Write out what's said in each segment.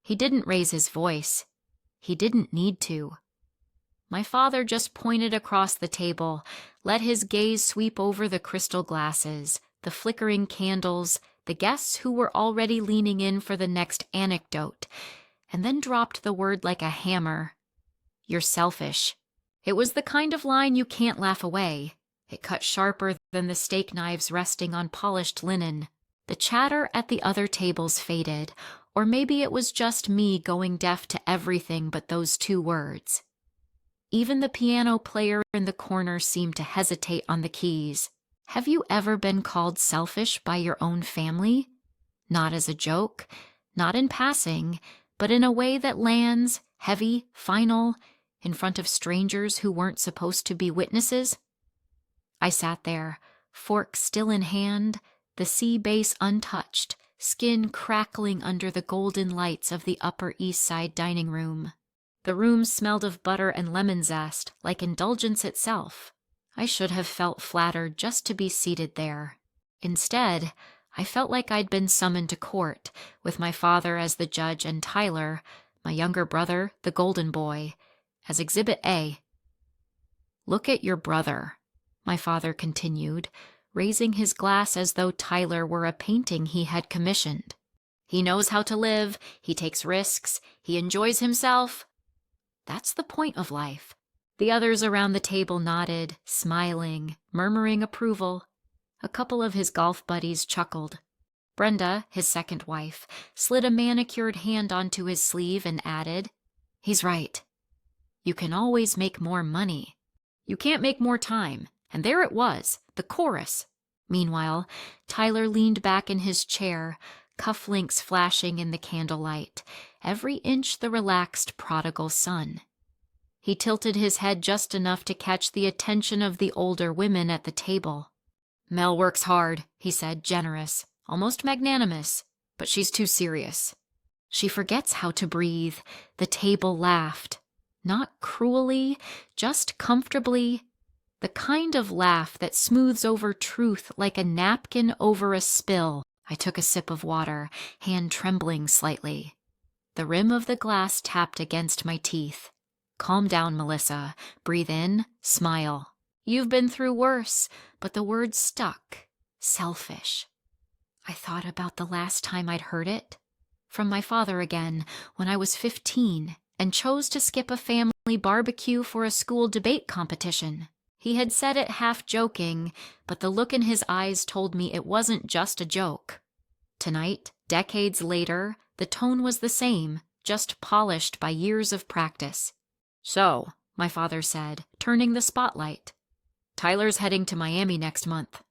He didn't raise his voice. He didn't need to. My father just pointed across the table, let his gaze sweep over the crystal glasses, the flickering candles, the guests who were already leaning in for the next anecdote, and then dropped the word like a hammer. You're selfish. It was the kind of line you can't laugh away. It cut sharper than the steak knives resting on polished linen. The chatter at the other tables faded, or maybe it was just me going deaf to everything but those two words. Even the piano player in the corner seemed to hesitate on the keys. Have you ever been called selfish by your own family? Not as a joke, not in passing, but in a way that lands, heavy, final, in front of strangers who weren't supposed to be witnesses? I sat there, fork still in hand, the sea base untouched, skin crackling under the golden lights of the Upper East Side dining room. The room smelled of butter and lemon zest, like indulgence itself. I should have felt flattered just to be seated there. Instead, I felt like I'd been summoned to court, with my father as the judge and Tyler, my younger brother, the golden boy, as Exhibit A. Look at your brother, my father continued, raising his glass as though Tyler were a painting he had commissioned. He knows how to live, he takes risks, he enjoys himself. That's the point of life. The others around the table nodded, smiling, murmuring approval. A couple of his golf buddies chuckled. Brenda, his second wife, slid a manicured hand onto his sleeve and added, "He's right. You can always make more money. You can't make more time." And there it was, the chorus. Meanwhile, Tyler leaned back in his chair, cufflinks flashing in the candlelight, every inch the relaxed prodigal son. He tilted his head just enough to catch the attention of the older women at the table. "Mel works hard," he said, generous, almost magnanimous, "but she's too serious. She forgets how to breathe." The table laughed. Not cruelly, just comfortably. The kind of laugh that smooths over truth like a napkin over a spill. I took a sip of water, hand trembling slightly. The rim of the glass tapped against my teeth. "Calm down, Melissa. Breathe in, smile. You've been through worse," but the word stuck. Selfish. I thought about the last time I'd heard it. From my father again, when I was 15, and chose to skip a family barbecue for a school debate competition. He had said it half joking, but the look in his eyes told me it wasn't just a joke. Tonight, decades later, the tone was the same, just polished by years of practice. "So," my father said, turning the spotlight, "Tyler's heading to Miami next month.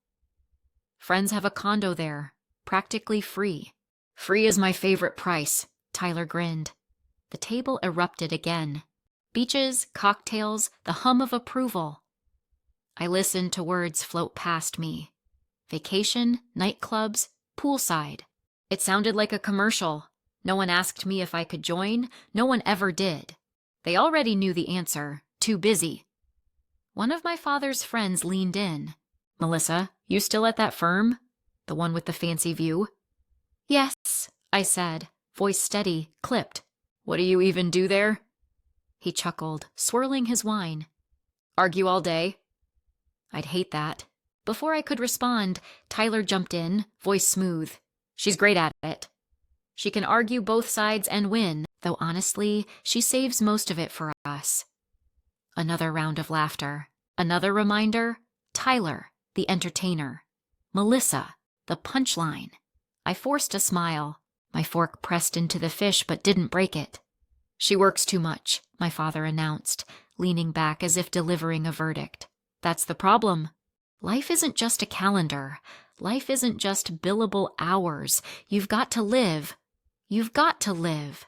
Friends have a condo there, practically free." "Free is my favorite price," Tyler grinned. The table erupted again. Beaches, cocktails, the hum of approval. I listened to words float past me. Vacation, nightclubs, poolside. It sounded like a commercial. No one asked me if I could join. No one ever did. They already knew the answer. Too busy. One of my father's friends leaned in. "Melissa, you still at that firm? The one with the fancy view?" "Yes," I said, voice steady, clipped. "What do you even do there?" He chuckled, swirling his wine. "Argue all day?" I'd hate that. Before I could respond, Tyler jumped in, voice smooth. "She's great at it. She can argue both sides and win, though honestly, she saves most of it for us." Another round of laughter. Another reminder. Tyler, the entertainer. Melissa, the punchline. I forced a smile. My fork pressed into the fish but didn't break it. "She works too much," my father announced, leaning back as if delivering a verdict. "That's the problem. Life isn't just a calendar. Life isn't just billable hours. You've got to live. You've got to live."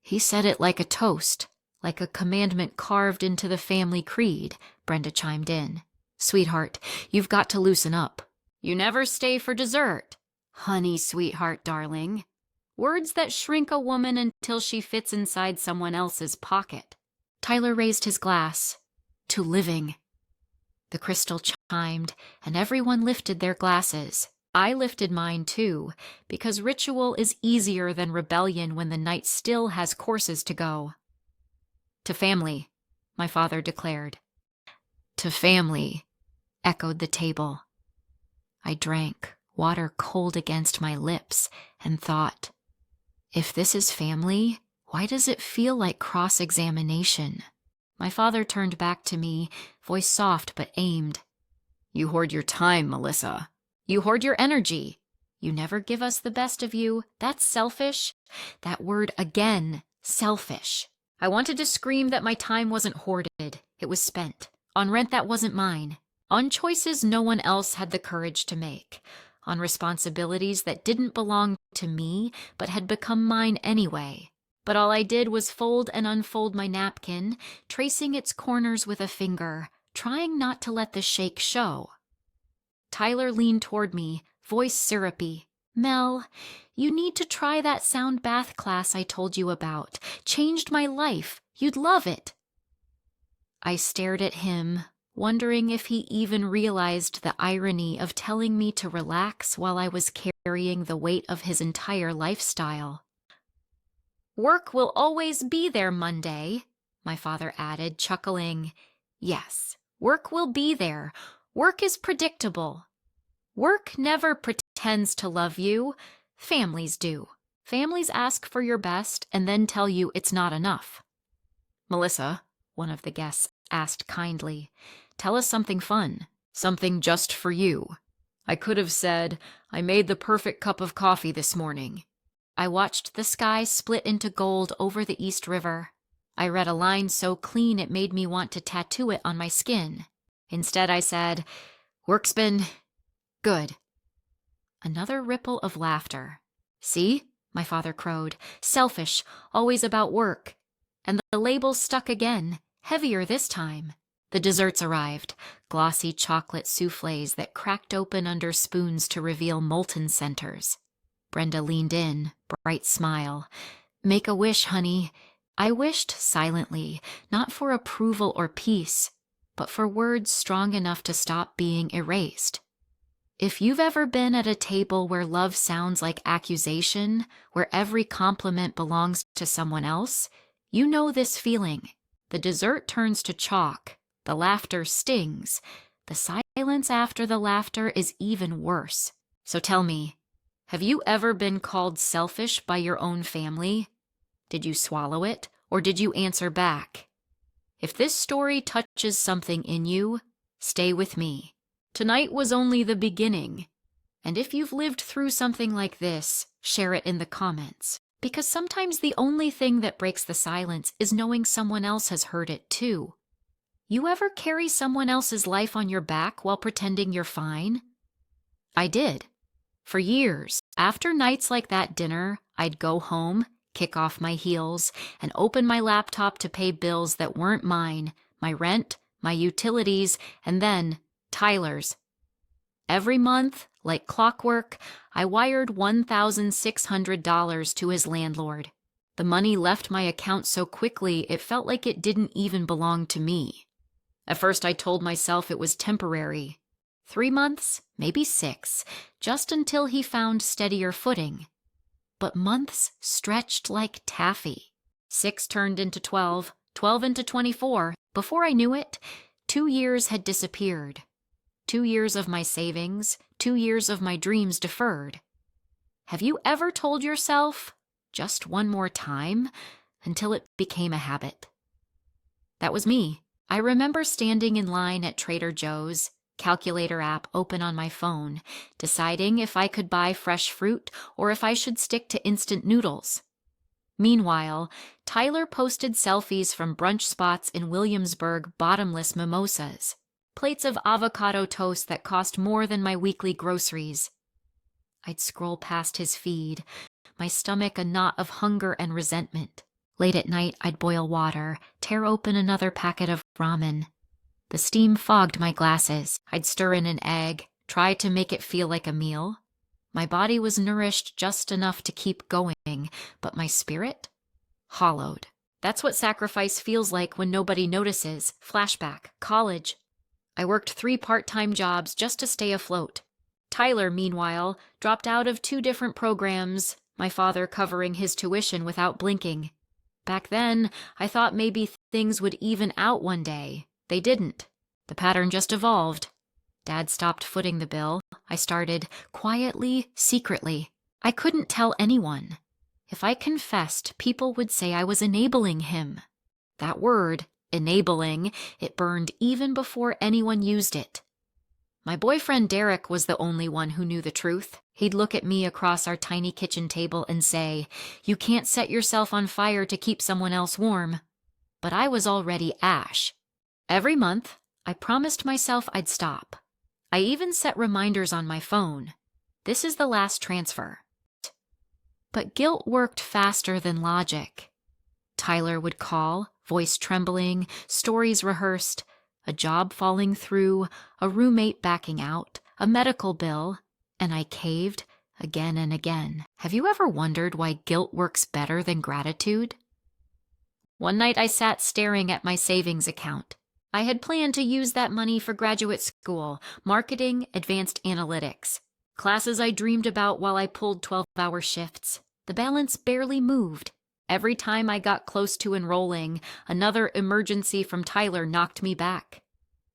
He said it like a toast, like a commandment carved into the family creed, Brenda chimed in. "Sweetheart, you've got to loosen up. You never stay for dessert. Honey, sweetheart, darling." Words that shrink a woman until she fits inside someone else's pocket. Tyler raised his glass. "To living." The crystal chimed, and everyone lifted their glasses. I lifted mine too, because ritual is easier than rebellion when the night still has courses to go. "To family," my father declared. "To family," echoed the table. I drank, water cold against my lips, and thought, if this is family, why does it feel like cross-examination? My father turned back to me, voice soft but aimed. "You hoard your time, Melissa. You hoard your energy. You never give us the best of you. That's selfish." That word again, selfish. I wanted to scream that my time wasn't hoarded. It was spent. On rent that wasn't mine. On choices no one else had the courage to make. On responsibilities that didn't belong to me, but had become mine anyway. But all I did was fold and unfold my napkin, tracing its corners with a finger, trying not to let the shake show. Tyler leaned toward me, voice syrupy. "Mel, you need to try that sound bath class I told you about. Changed my life. You'd love it." I stared at him, wondering if he even realized the irony of telling me to relax while I was carrying the weight of his entire lifestyle. "Work will always be there Monday," my father added, chuckling. "Yes, work will be there. Work is predictable. Work never pretends to love you. Families do. Families ask for your best and then tell you it's not enough." "Melissa," one of the guests asked kindly, "tell us something fun, something just for you." I could have said, "I made the perfect cup of coffee this morning." I watched the sky split into gold over the East River. I read a line so clean it made me want to tattoo it on my skin. Instead, I said, "Work's been good." Another ripple of laughter. "See?" my father crowed. "Selfish, always about work." And the label stuck again, heavier this time. The desserts arrived, glossy chocolate soufflés that cracked open under spoons to reveal molten centers. Brenda leaned in, bright smile. "Make a wish, honey." I wished silently, not for approval or peace, but for words strong enough to stop being erased. If you've ever been at a table where love sounds like accusation, where every compliment belongs to someone else, you know this feeling. The dessert turns to chalk. The laughter stings. The silence after the laughter is even worse. So tell me, have you ever been called selfish by your own family? Did you swallow it, or did you answer back? If this story touches something in you, stay with me. Tonight was only the beginning. And if you've lived through something like this, share it in the comments. Because sometimes the only thing that breaks the silence is knowing someone else has heard it too. You ever carry someone else's life on your back while pretending you're fine? I did. For years, after nights like that dinner, I'd go home, kick off my heels, and open my laptop to pay bills that weren't mine, my rent, my utilities, and then Tyler's. Every month, like clockwork, I wired $1,600 to his landlord. The money left my account so quickly it felt like it didn't even belong to me. At first I told myself it was temporary. 3 months, maybe 6, just until he found steadier footing. But months stretched like taffy. 6 turned into 12, 12 into 24. Before I knew it, 2 years had disappeared. 2 years of my savings, 2 years of my dreams deferred. Have you ever told yourself, just one more time, until it became a habit? That was me. I remember standing in line at Trader Joe's, calculator app open on my phone, deciding if I could buy fresh fruit or if I should stick to instant noodles. Meanwhile, Tyler posted selfies from brunch spots in Williamsburg, bottomless mimosas, plates of avocado toast that cost more than my weekly groceries. I'd scroll past his feed, my stomach a knot of hunger and resentment. Late at night, I'd boil water, tear open another packet of ramen. The steam fogged my glasses. I'd stir in an egg, try to make it feel like a meal. My body was nourished just enough to keep going, but my spirit? Hollowed. That's what sacrifice feels like when nobody notices. Flashback, college. I worked 3 part-time jobs just to stay afloat. Tyler, meanwhile, dropped out of 2 different programs, my father covering his tuition without blinking. Back then, I thought maybe things would even out one day. They didn't. The pattern just evolved. Dad stopped footing the bill. I started, quietly, secretly. I couldn't tell anyone. If I confessed, people would say I was enabling him. That word, enabling, it burned even before anyone used it. My boyfriend Derek was the only one who knew the truth. He'd look at me across our tiny kitchen table and say, "You can't set yourself on fire to keep someone else warm." But I was already ash. Every month, I promised myself I'd stop. I even set reminders on my phone. This is the last transfer. But guilt worked faster than logic. Tyler would call, voice trembling, stories rehearsed, a job falling through, a roommate backing out, a medical bill, and I caved again and again. Have you ever wondered why guilt works better than gratitude? One night I sat staring at my savings account. I had planned to use that money for graduate school, marketing, advanced analytics, classes I dreamed about while I pulled 12-hour shifts. The balance barely moved. Every time I got close to enrolling, another emergency from Tyler knocked me back.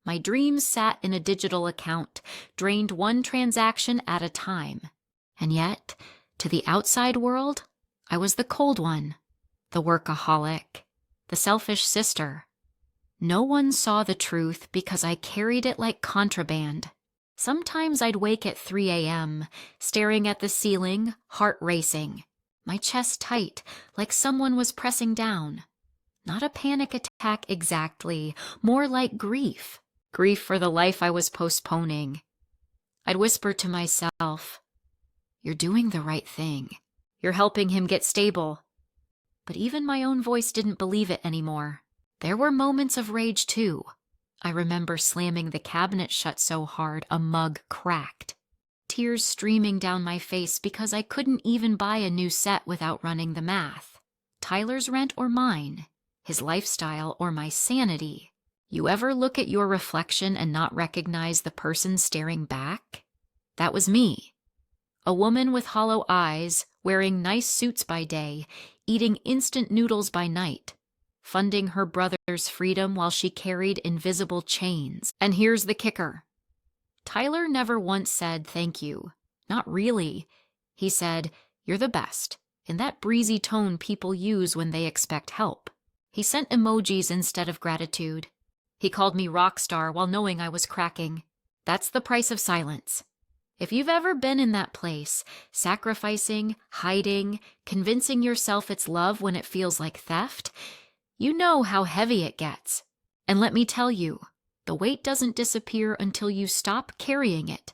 My dreams sat in a digital account, drained one transaction at a time. And yet, to the outside world, I was the cold one, the workaholic, the selfish sister. No one saw the truth because I carried it like contraband. Sometimes I'd wake at 3 a.m., staring at the ceiling, heart racing. My chest tight, like someone was pressing down. Not a panic attack exactly, more like grief. Grief for the life I was postponing. I'd whisper to myself, "You're doing the right thing. You're helping him get stable." But even my own voice didn't believe it anymore. There were moments of rage too. I remember slamming the cabinet shut so hard a mug cracked. Tears streaming down my face because I couldn't even buy a new set without running the math. Tyler's rent or mine? His lifestyle or my sanity? You ever look at your reflection and not recognize the person staring back? That was me. A woman with hollow eyes, wearing nice suits by day, eating instant noodles by night, funding her brother's freedom while she carried invisible chains. And here's the kicker. Tyler never once said thank you. Not really. He said, "You're the best," in that breezy tone people use when they expect help. He sent emojis instead of gratitude. He called me rock star while knowing I was cracking. That's the price of silence. If you've ever been in that place, sacrificing, hiding, convincing yourself it's love when it feels like theft, you know how heavy it gets. And let me tell you, the weight doesn't disappear until you stop carrying it.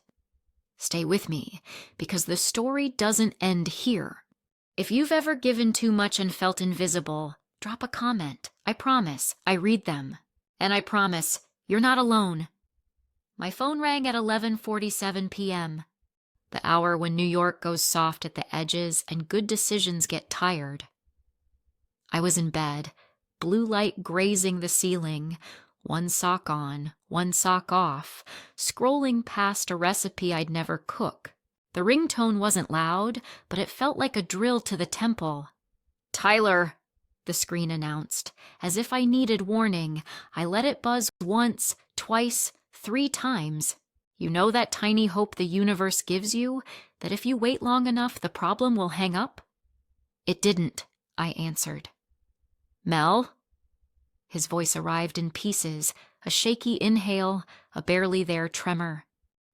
Stay with me, because the story doesn't end here. If you've ever given too much and felt invisible, drop a comment. I promise, I read them. And I promise, you're not alone. My phone rang at 11:47 p.m., the hour when New York goes soft at the edges and good decisions get tired. I was in bed, blue light grazing the ceiling, one sock on, one sock off, scrolling past a recipe I'd never cook. The ringtone wasn't loud, but it felt like a drill to the temple. "Tyler," the screen announced. As if I needed warning, I let it buzz once, twice, 3 times. You know that tiny hope the universe gives you, that if you wait long enough, the problem will hang up? It didn't, I answered. "Mel?" His voice arrived in pieces, a shaky inhale, a barely there tremor.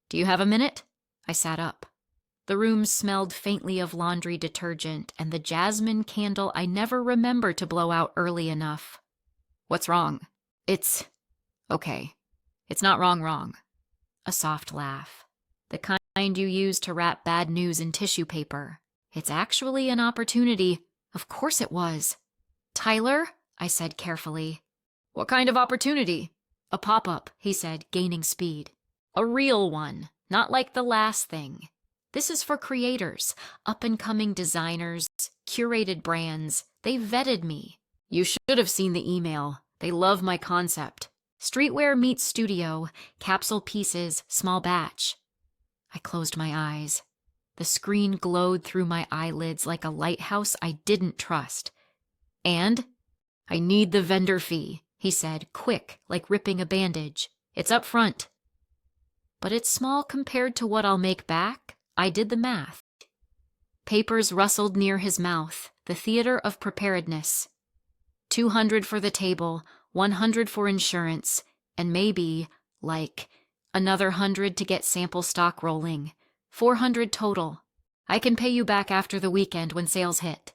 "Do you have a minute?" I sat up. The room smelled faintly of laundry detergent and the jasmine candle I never remember to blow out early enough. "What's wrong?" It's okay. It's not wrong. A soft laugh. The kind you use to wrap bad news in tissue paper. It's actually an opportunity. Of course it was. "Tyler?" I said carefully. "What kind of opportunity?" "A pop-up," he said, gaining speed. "A real one, not like the last thing. This is for creators, up-and-coming designers, curated brands. They vetted me. You should have seen the email. They love my concept. Streetwear meets studio, capsule pieces, small batch." I closed my eyes. The screen glowed through my eyelids like a lighthouse I didn't trust. And? I need the vendor fee, he said, quick, like ripping a bandage. It's up front. But it's small compared to what I'll make back. I did the math. Papers rustled near his mouth, the theater of preparedness. 200 for the table, 100 for insurance, and maybe, another 100 to get sample stock rolling. 400 total. I can pay you back after the weekend when sales hit.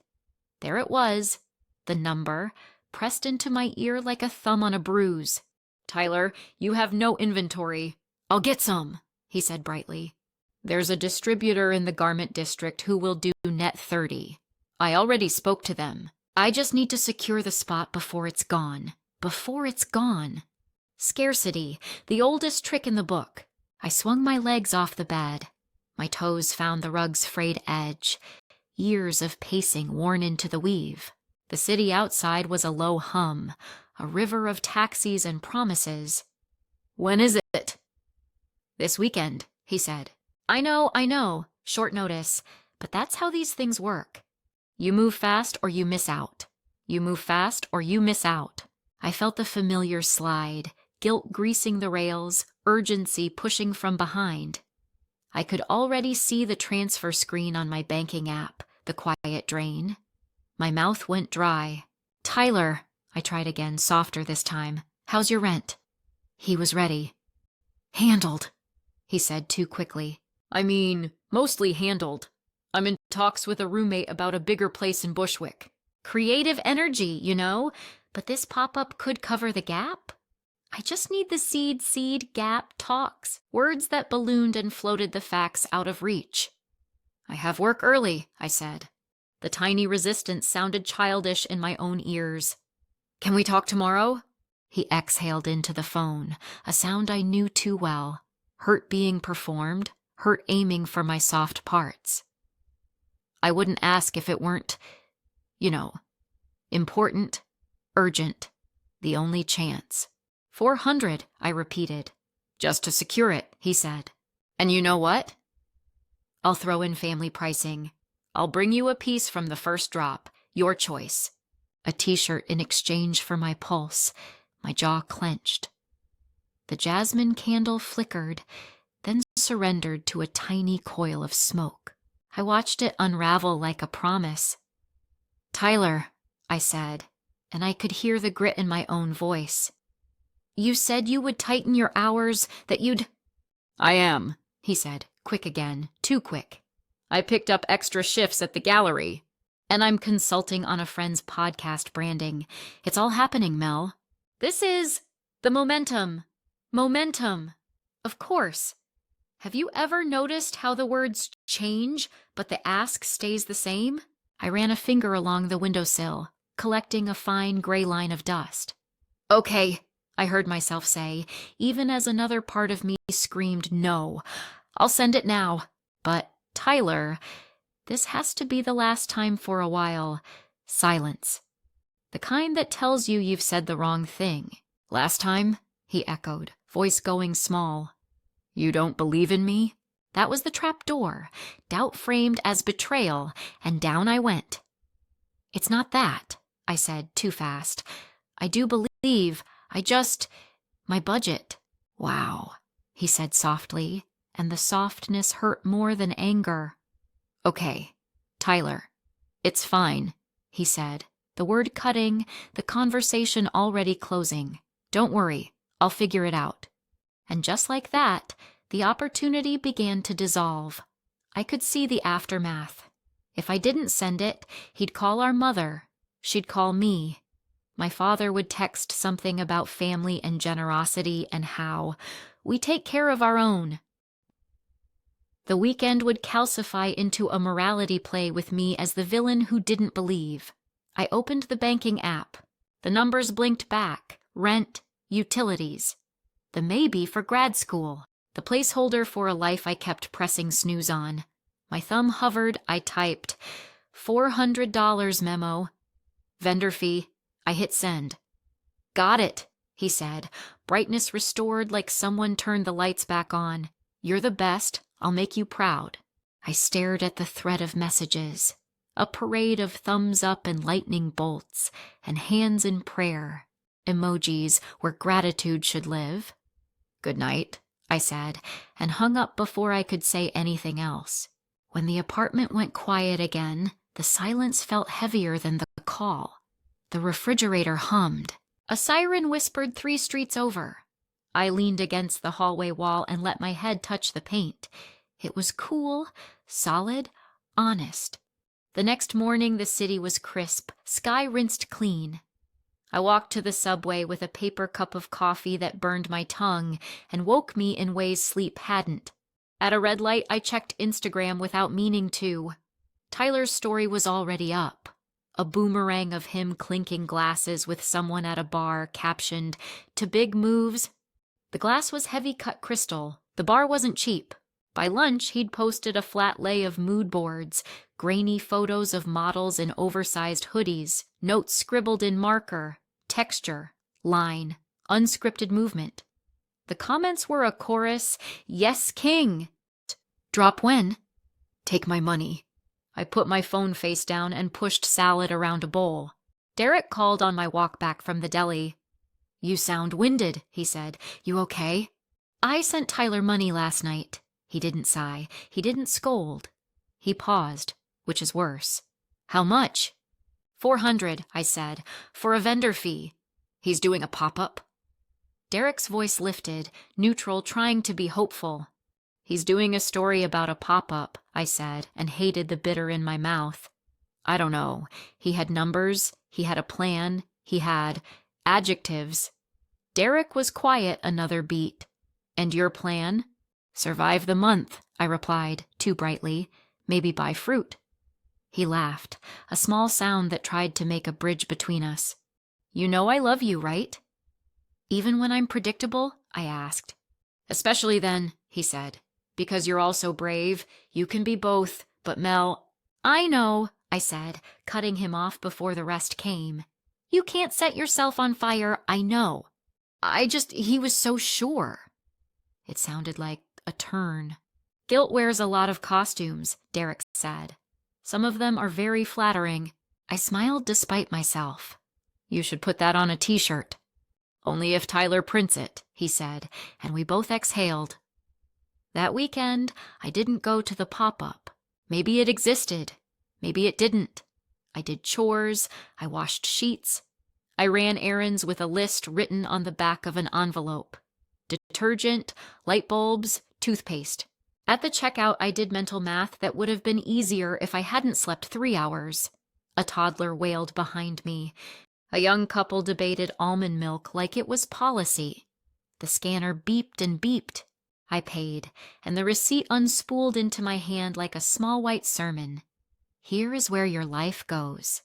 There it was, the number, pressed into my ear like a thumb on a bruise. Tyler, you have no inventory. I'll get some, he said brightly. There's a distributor in the garment district who will do net 30. I already spoke to them. I just need to secure the spot before it's gone. Before it's gone. Scarcity, the oldest trick in the book. I swung my legs off the bed. My toes found the rug's frayed edge. Years of pacing worn into the weave. The city outside was a low hum, a river of taxis and promises. When is it? This weekend, he said. I know, short notice, but that's how these things work. You move fast or you miss out. You move fast or you miss out. I felt the familiar slide, guilt greasing the rails, urgency pushing from behind. I could already see the transfer screen on my banking app, the quiet drain. My mouth went dry. Tyler, I tried again, softer this time. How's your rent? He was ready. Handled, he said too quickly. I mean, mostly handled. I'm in talks with a roommate about a bigger place in Bushwick. Creative energy, you know, but this pop-up could cover the gap. I just need the seed gap talks, words that ballooned and floated the facts out of reach. I have work early, I said. The tiny resistance sounded childish in my own ears. Can we talk tomorrow? He exhaled into the phone, a sound I knew too well. Hurt being performed, hurt aiming for my soft parts. I wouldn't ask if it weren't, important, urgent, the only chance. 400, I repeated. Just to secure it, he said. And you know what? I'll throw in family pricing. I'll bring you a piece from the first drop, your choice. A t-shirt in exchange for my pulse, my jaw clenched. The jasmine candle flickered, then surrendered to a tiny coil of smoke. I watched it unravel like a promise. Tyler, I said, and I could hear the grit in my own voice. You said you would tighten your hours, that you'd... I am, he said, quick again, too quick. I picked up extra shifts at the gallery, and I'm consulting on a friend's podcast branding. It's all happening, Mel. This is the momentum. Momentum. Of course. Have you ever noticed how the words change, but the ask stays the same? I ran a finger along the windowsill, collecting a fine gray line of dust. Okay, I heard myself say, even as another part of me screamed no. I'll send it now. But, Tyler, this has to be the last time for a while. Silence. The kind that tells you you've said the wrong thing. Last time? He echoed, voice going small. You don't believe in me? That was the trap door, doubt framed as betrayal, and down I went. It's not that, I said, too fast. I do believe, my budget. Wow, he said softly, and the softness hurt more than anger. Okay, Tyler, it's fine, he said, the word cutting, the conversation already closing. Don't worry, I'll figure it out. And just like that, the opportunity began to dissolve. I could see the aftermath. If I didn't send it, he'd call our mother. She'd call me. My father would text something about family and generosity and how we take care of our own. The weekend would calcify into a morality play with me as the villain who didn't believe. I opened the banking app. The numbers blinked back. Rent, utilities. The maybe for grad school. The placeholder for a life I kept pressing snooze on. My thumb hovered, I typed, $400 memo. Vendor fee. I hit send. Got it, he said, brightness restored like someone turned the lights back on. You're the best. I'll make you proud. I stared at the thread of messages, a parade of thumbs up and lightning bolts, and hands in prayer, emojis where gratitude should live. Good night, I said, and hung up before I could say anything else. When the apartment went quiet again, the silence felt heavier than the call. The refrigerator hummed. A siren whispered 3 streets over. I leaned against the hallway wall and let my head touch the paint. It was cool, solid, honest. The next morning the city was crisp, sky rinsed clean. I walked to the subway with a paper cup of coffee that burned my tongue and woke me in ways sleep hadn't. At a red light, I checked Instagram without meaning to. Tyler's story was already up. A boomerang of him clinking glasses with someone at a bar captioned, "To big moves." The glass was heavy-cut crystal. The bar wasn't cheap. By lunch, he'd posted a flat lay of mood boards, grainy photos of models in oversized hoodies, notes scribbled in marker, texture, line, unscripted movement. The comments were a chorus, "Yes, King!" "Drop when?" "Take my money." I put my phone face down and pushed salad around a bowl. Derek called on my walk back from the deli. "You sound winded," he said. "You okay?" "I sent Tyler money last night." He didn't sigh. He didn't scold. He paused, which is worse. "How much?" $400, I said, "for a vendor fee." "He's doing a pop-up?" Derek's voice lifted, neutral, trying to be hopeful. "He's doing a story about a pop-up," I said, and hated the bitter in my mouth. I don't know. He had numbers, he had a plan, he had adjectives. Derek was quiet another beat. "And your plan?" "Survive the month," I replied, too brightly. "Maybe buy fruit." He laughed, a small sound that tried to make a bridge between us. "You know I love you, right?" "Even when I'm predictable?" I asked. "Especially then," he said. "Because you're also brave. You can be both, but Mel—" "I know," I said, cutting him off before the rest came. "You can't set yourself on fire, I know. He was so sure." It sounded like a turn. "Guilt wears a lot of costumes," Derek said. "Some of them are very flattering." I smiled despite myself. "You should put that on a t-shirt." "Only if Tyler prints it," he said, and we both exhaled. That weekend, I didn't go to the pop-up. Maybe it existed. Maybe it didn't. I did chores. I washed sheets. I ran errands with a list written on the back of an envelope. Detergent, light bulbs, toothpaste. At the checkout, I did mental math that would have been easier if I hadn't slept 3 hours. A toddler wailed behind me. A young couple debated almond milk like it was policy. The scanner beeped and beeped. I paid, and the receipt unspooled into my hand like a small white sermon. Here is where your life goes.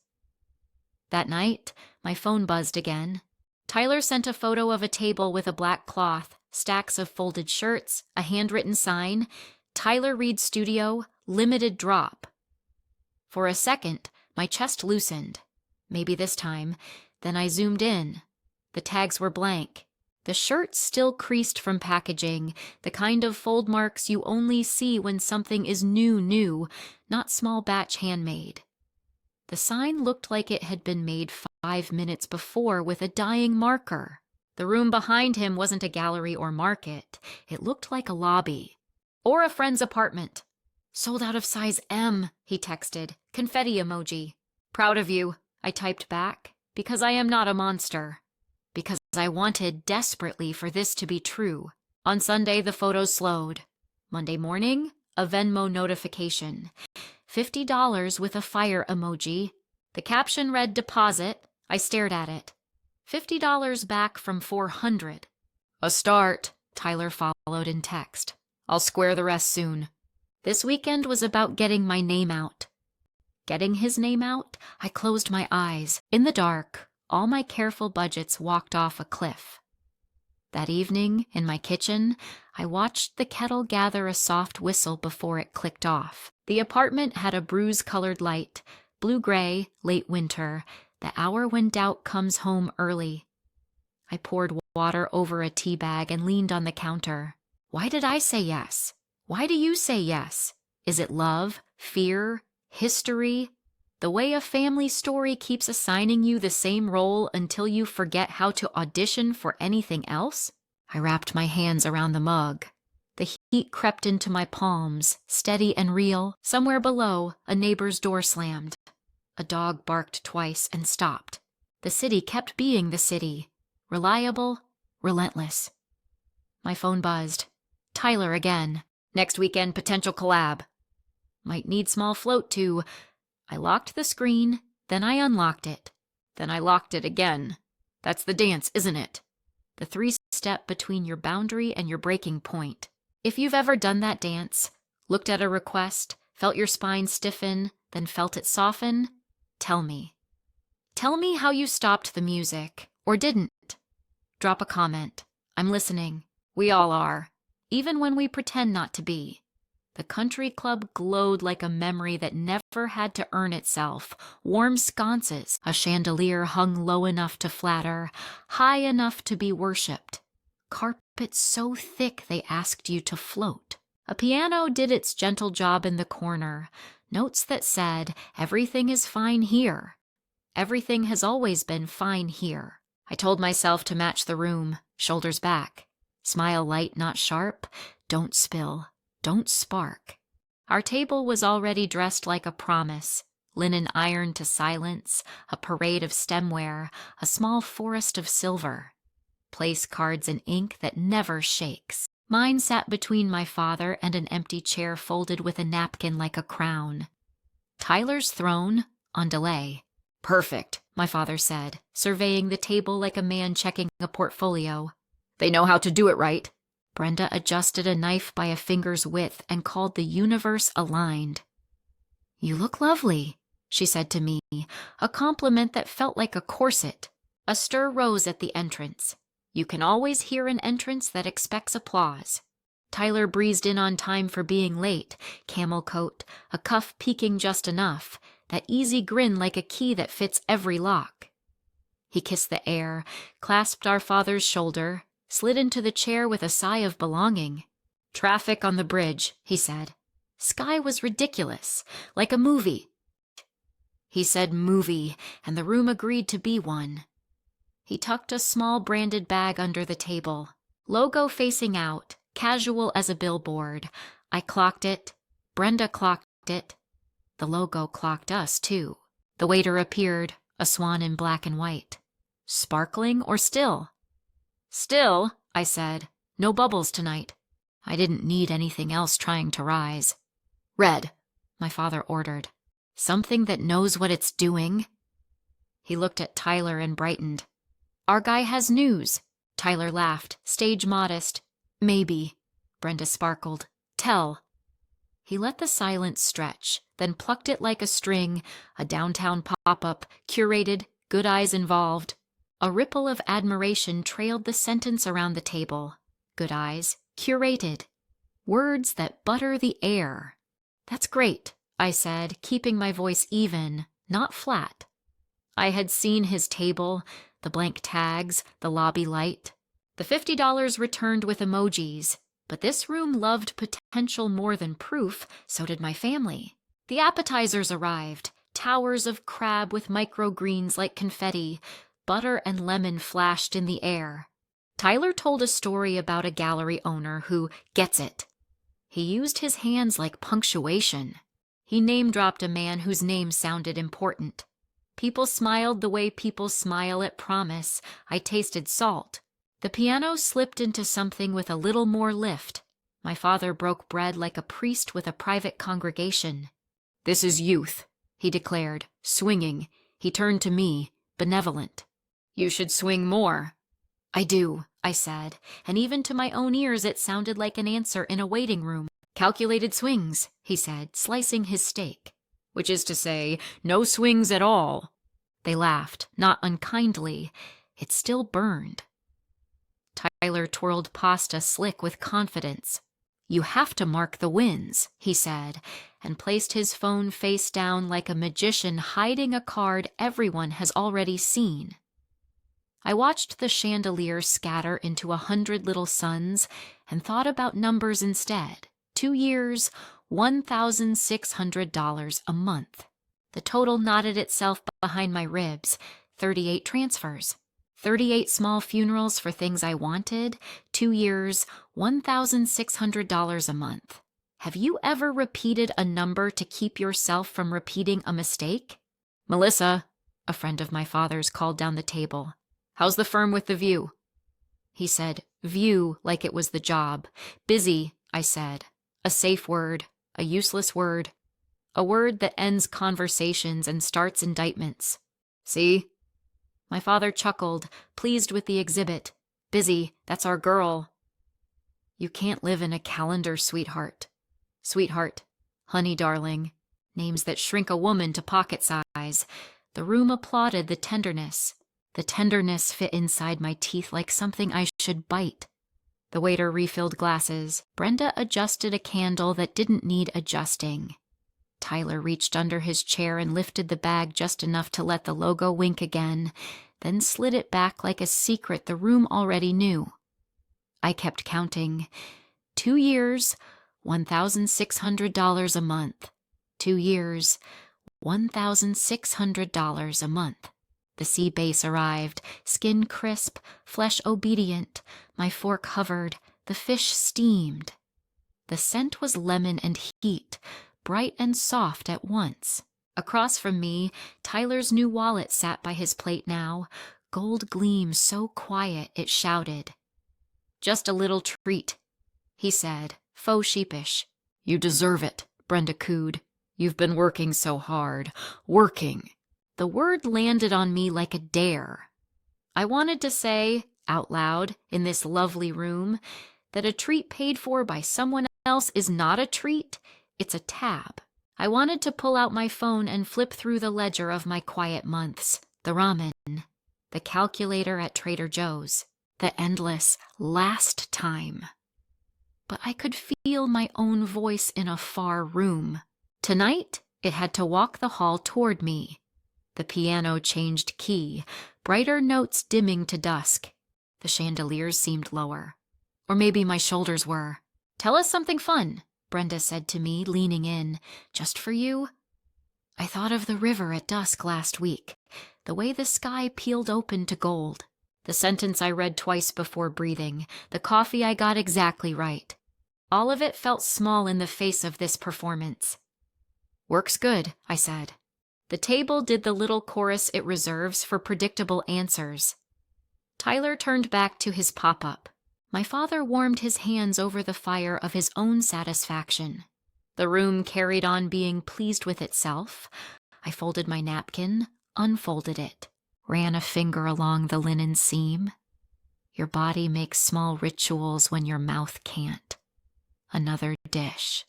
That night, my phone buzzed again. Tyler sent a photo of a table with a black cloth, stacks of folded shirts, a handwritten sign, "Tyler Reed Studio, limited drop." For a second, my chest loosened. Maybe this time. Then I zoomed in. The tags were blank. The shirts still creased from packaging, the kind of fold marks you only see when something is new, not small batch handmade. The sign looked like it had been made 5 minutes before with a dying marker. The room behind him wasn't a gallery or market. It looked like a lobby. Or a friend's apartment. "Sold out of size M," he texted. Confetti emoji. "Proud of you," I typed back, because I am not a monster. Because I wanted desperately for this to be true. On Sunday, the photos slowed. Monday morning, a Venmo notification. $50 with a fire emoji. The caption read deposit. I stared at it. $50 back from $400. "A start," Tyler followed in text. "I'll square the rest soon." This weekend was about getting my name out. Getting his name out, I closed my eyes. In the dark, all my careful budgets walked off a cliff. That evening, in my kitchen, I watched the kettle gather a soft whistle before it clicked off. The apartment had a bruise-colored light, blue-gray, late winter, the hour when doubt comes home early. I poured water over a tea bag and leaned on the counter. Why did I say yes? Why do you say yes? Is it love, fear, history? The way a family story keeps assigning you the same role until you forget how to audition for anything else? I wrapped my hands around the mug. The heat crept into my palms, steady and real. Somewhere below, a neighbor's door slammed. A dog barked twice and stopped. The city kept being the city. Reliable, relentless. My phone buzzed. Tyler again. Next weekend, potential collab. Might need small float too. I locked the screen, then I unlocked it. Then I locked it again. That's the dance, isn't it? The 3-step between your boundary and your breaking point. If you've ever done that dance, looked at a request, felt your spine stiffen, then felt it soften, tell me. Tell me how you stopped the music, or didn't. Drop a comment. I'm listening. We all are, even when we pretend not to be. The country club glowed like a memory that never had to earn itself. Warm sconces, a chandelier hung low enough to flatter, high enough to be worshipped. Carpet so thick they asked you to float. A piano did its gentle job in the corner, notes that said, everything is fine here. Everything has always been fine here. I told myself to match the room, shoulders back. Smile light, not sharp. Don't spill. Don't spark. Our table was already dressed like a promise. Linen ironed to silence, a parade of stemware, a small forest of silver. Place cards and ink that never shakes. Mine sat between my father and an empty chair folded with a napkin like a crown. Tyler's throne, on delay. Perfect, my father said, surveying the table like a man checking a portfolio. They know how to do it right. Brenda adjusted a knife by a finger's width and called the universe aligned. You look lovely, she said to me, a compliment that felt like a corset. A stir rose at the entrance. You can always hear an entrance that expects applause. Tyler breezed in on time for being late, camel coat, a cuff peeking just enough, that easy grin like a key that fits every lock. He kissed the air, clasped our father's shoulder, slid into the chair with a sigh of belonging. Traffic on the bridge, he said. Sky was ridiculous, like a movie. He said movie, and the room agreed to be one. He tucked a small branded bag under the table. Logo facing out, casual as a billboard. I clocked it. Brenda clocked it. The logo clocked us, too. The waiter appeared, a swan in black and white. Sparkling or still? Still, I said. No bubbles tonight. I didn't need anything else trying to rise. Red, my father ordered. Something that knows what it's doing. He looked at Tyler and brightened. Our guy has news. Tyler laughed, stage modest. Maybe. Brenda sparkled. Tell. He let the silence stretch, then plucked it like a string, a downtown pop-up, curated, good eyes involved. A ripple of admiration trailed the sentence around the table. Good eyes, curated. Words that butter the air. That's great, I said, keeping my voice even, not flat. I had seen his table, the blank tags, the lobby light. The $50 returned with emojis, but this room loved potential more than proof, so did my family. The appetizers arrived, towers of crab with microgreens like confetti. Butter and lemon flashed in the air. Tyler told a story about a gallery owner who gets it. He used his hands like punctuation. He name-dropped a man whose name sounded important. People smiled the way people smile at promise. I tasted salt. The piano slipped into something with a little more lift. My father broke bread like a priest with a private congregation. This is youth, he declared, swinging. He turned to me, benevolent. You should swing more. I do, I said, and even to my own ears it sounded like an answer in a waiting room. Calculated swings, he said, slicing his steak. Which is to say, no swings at all. They laughed, not unkindly. It still burned. Tyler twirled pasta slick with confidence. You have to mark the wins, he said, and placed his phone face down like a magician hiding a card everyone has already seen. I watched the chandelier scatter into 100 little suns and thought about numbers instead. 2 years, $1,600 a month. The total knotted itself behind my ribs. 38 transfers. 38 small funerals for things I wanted. 2 years, $1,600 a month. Have you ever repeated a number to keep yourself from repeating a mistake? Melissa, a friend of my father's called down the table. How's the firm with the view? He said, view, like it was the job. Busy, I said. A safe word, a useless word. A word that ends conversations and starts indictments. See? My father chuckled, pleased with the exhibit. Busy, that's our girl. You can't live in a calendar, sweetheart. Sweetheart, honey darling, names that shrink a woman to pocket size. The room applauded the tenderness. The tenderness fit inside my teeth like something I should bite. The waiter refilled glasses. Brenda adjusted a candle that didn't need adjusting. Tyler reached under his chair and lifted the bag just enough to let the logo wink again, then slid it back like a secret the room already knew. I kept counting. 2 years, $1,600 a month. 2 years, $1,600 a month. The sea bass arrived, skin crisp, flesh obedient, my fork hovered, the fish steamed. The scent was lemon and heat, bright and soft at once. Across from me, Tyler's new wallet sat by his plate now, gold gleam so quiet it shouted. Just a little treat, he said, faux sheepish. You deserve it, Brenda cooed. You've been working so hard. Working. The word landed on me like a dare. I wanted to say, out loud, in this lovely room, that a treat paid for by someone else is not a treat, it's a tab. I wanted to pull out my phone and flip through the ledger of my quiet months, the ramen, the calculator at Trader Joe's, the endless last time. But I could feel my own voice in a far room. Tonight, it had to walk the hall toward me. The piano changed key, brighter notes dimming to dusk. The chandeliers seemed lower. Or maybe my shoulders were. Tell us something fun, Brenda said to me, leaning in. Just for you? I thought of the river at dusk last week, the way the sky peeled open to gold. The sentence I read twice before breathing, the coffee I got exactly right. All of it felt small in the face of this performance. Works good, I said. The table did the little chorus it reserves for predictable answers. Tyler turned back to his pop-up. My father warmed his hands over the fire of his own satisfaction. The room carried on being pleased with itself. I folded my napkin, unfolded it, ran a finger along the linen seam. Your body makes small rituals when your mouth can't. Another dish.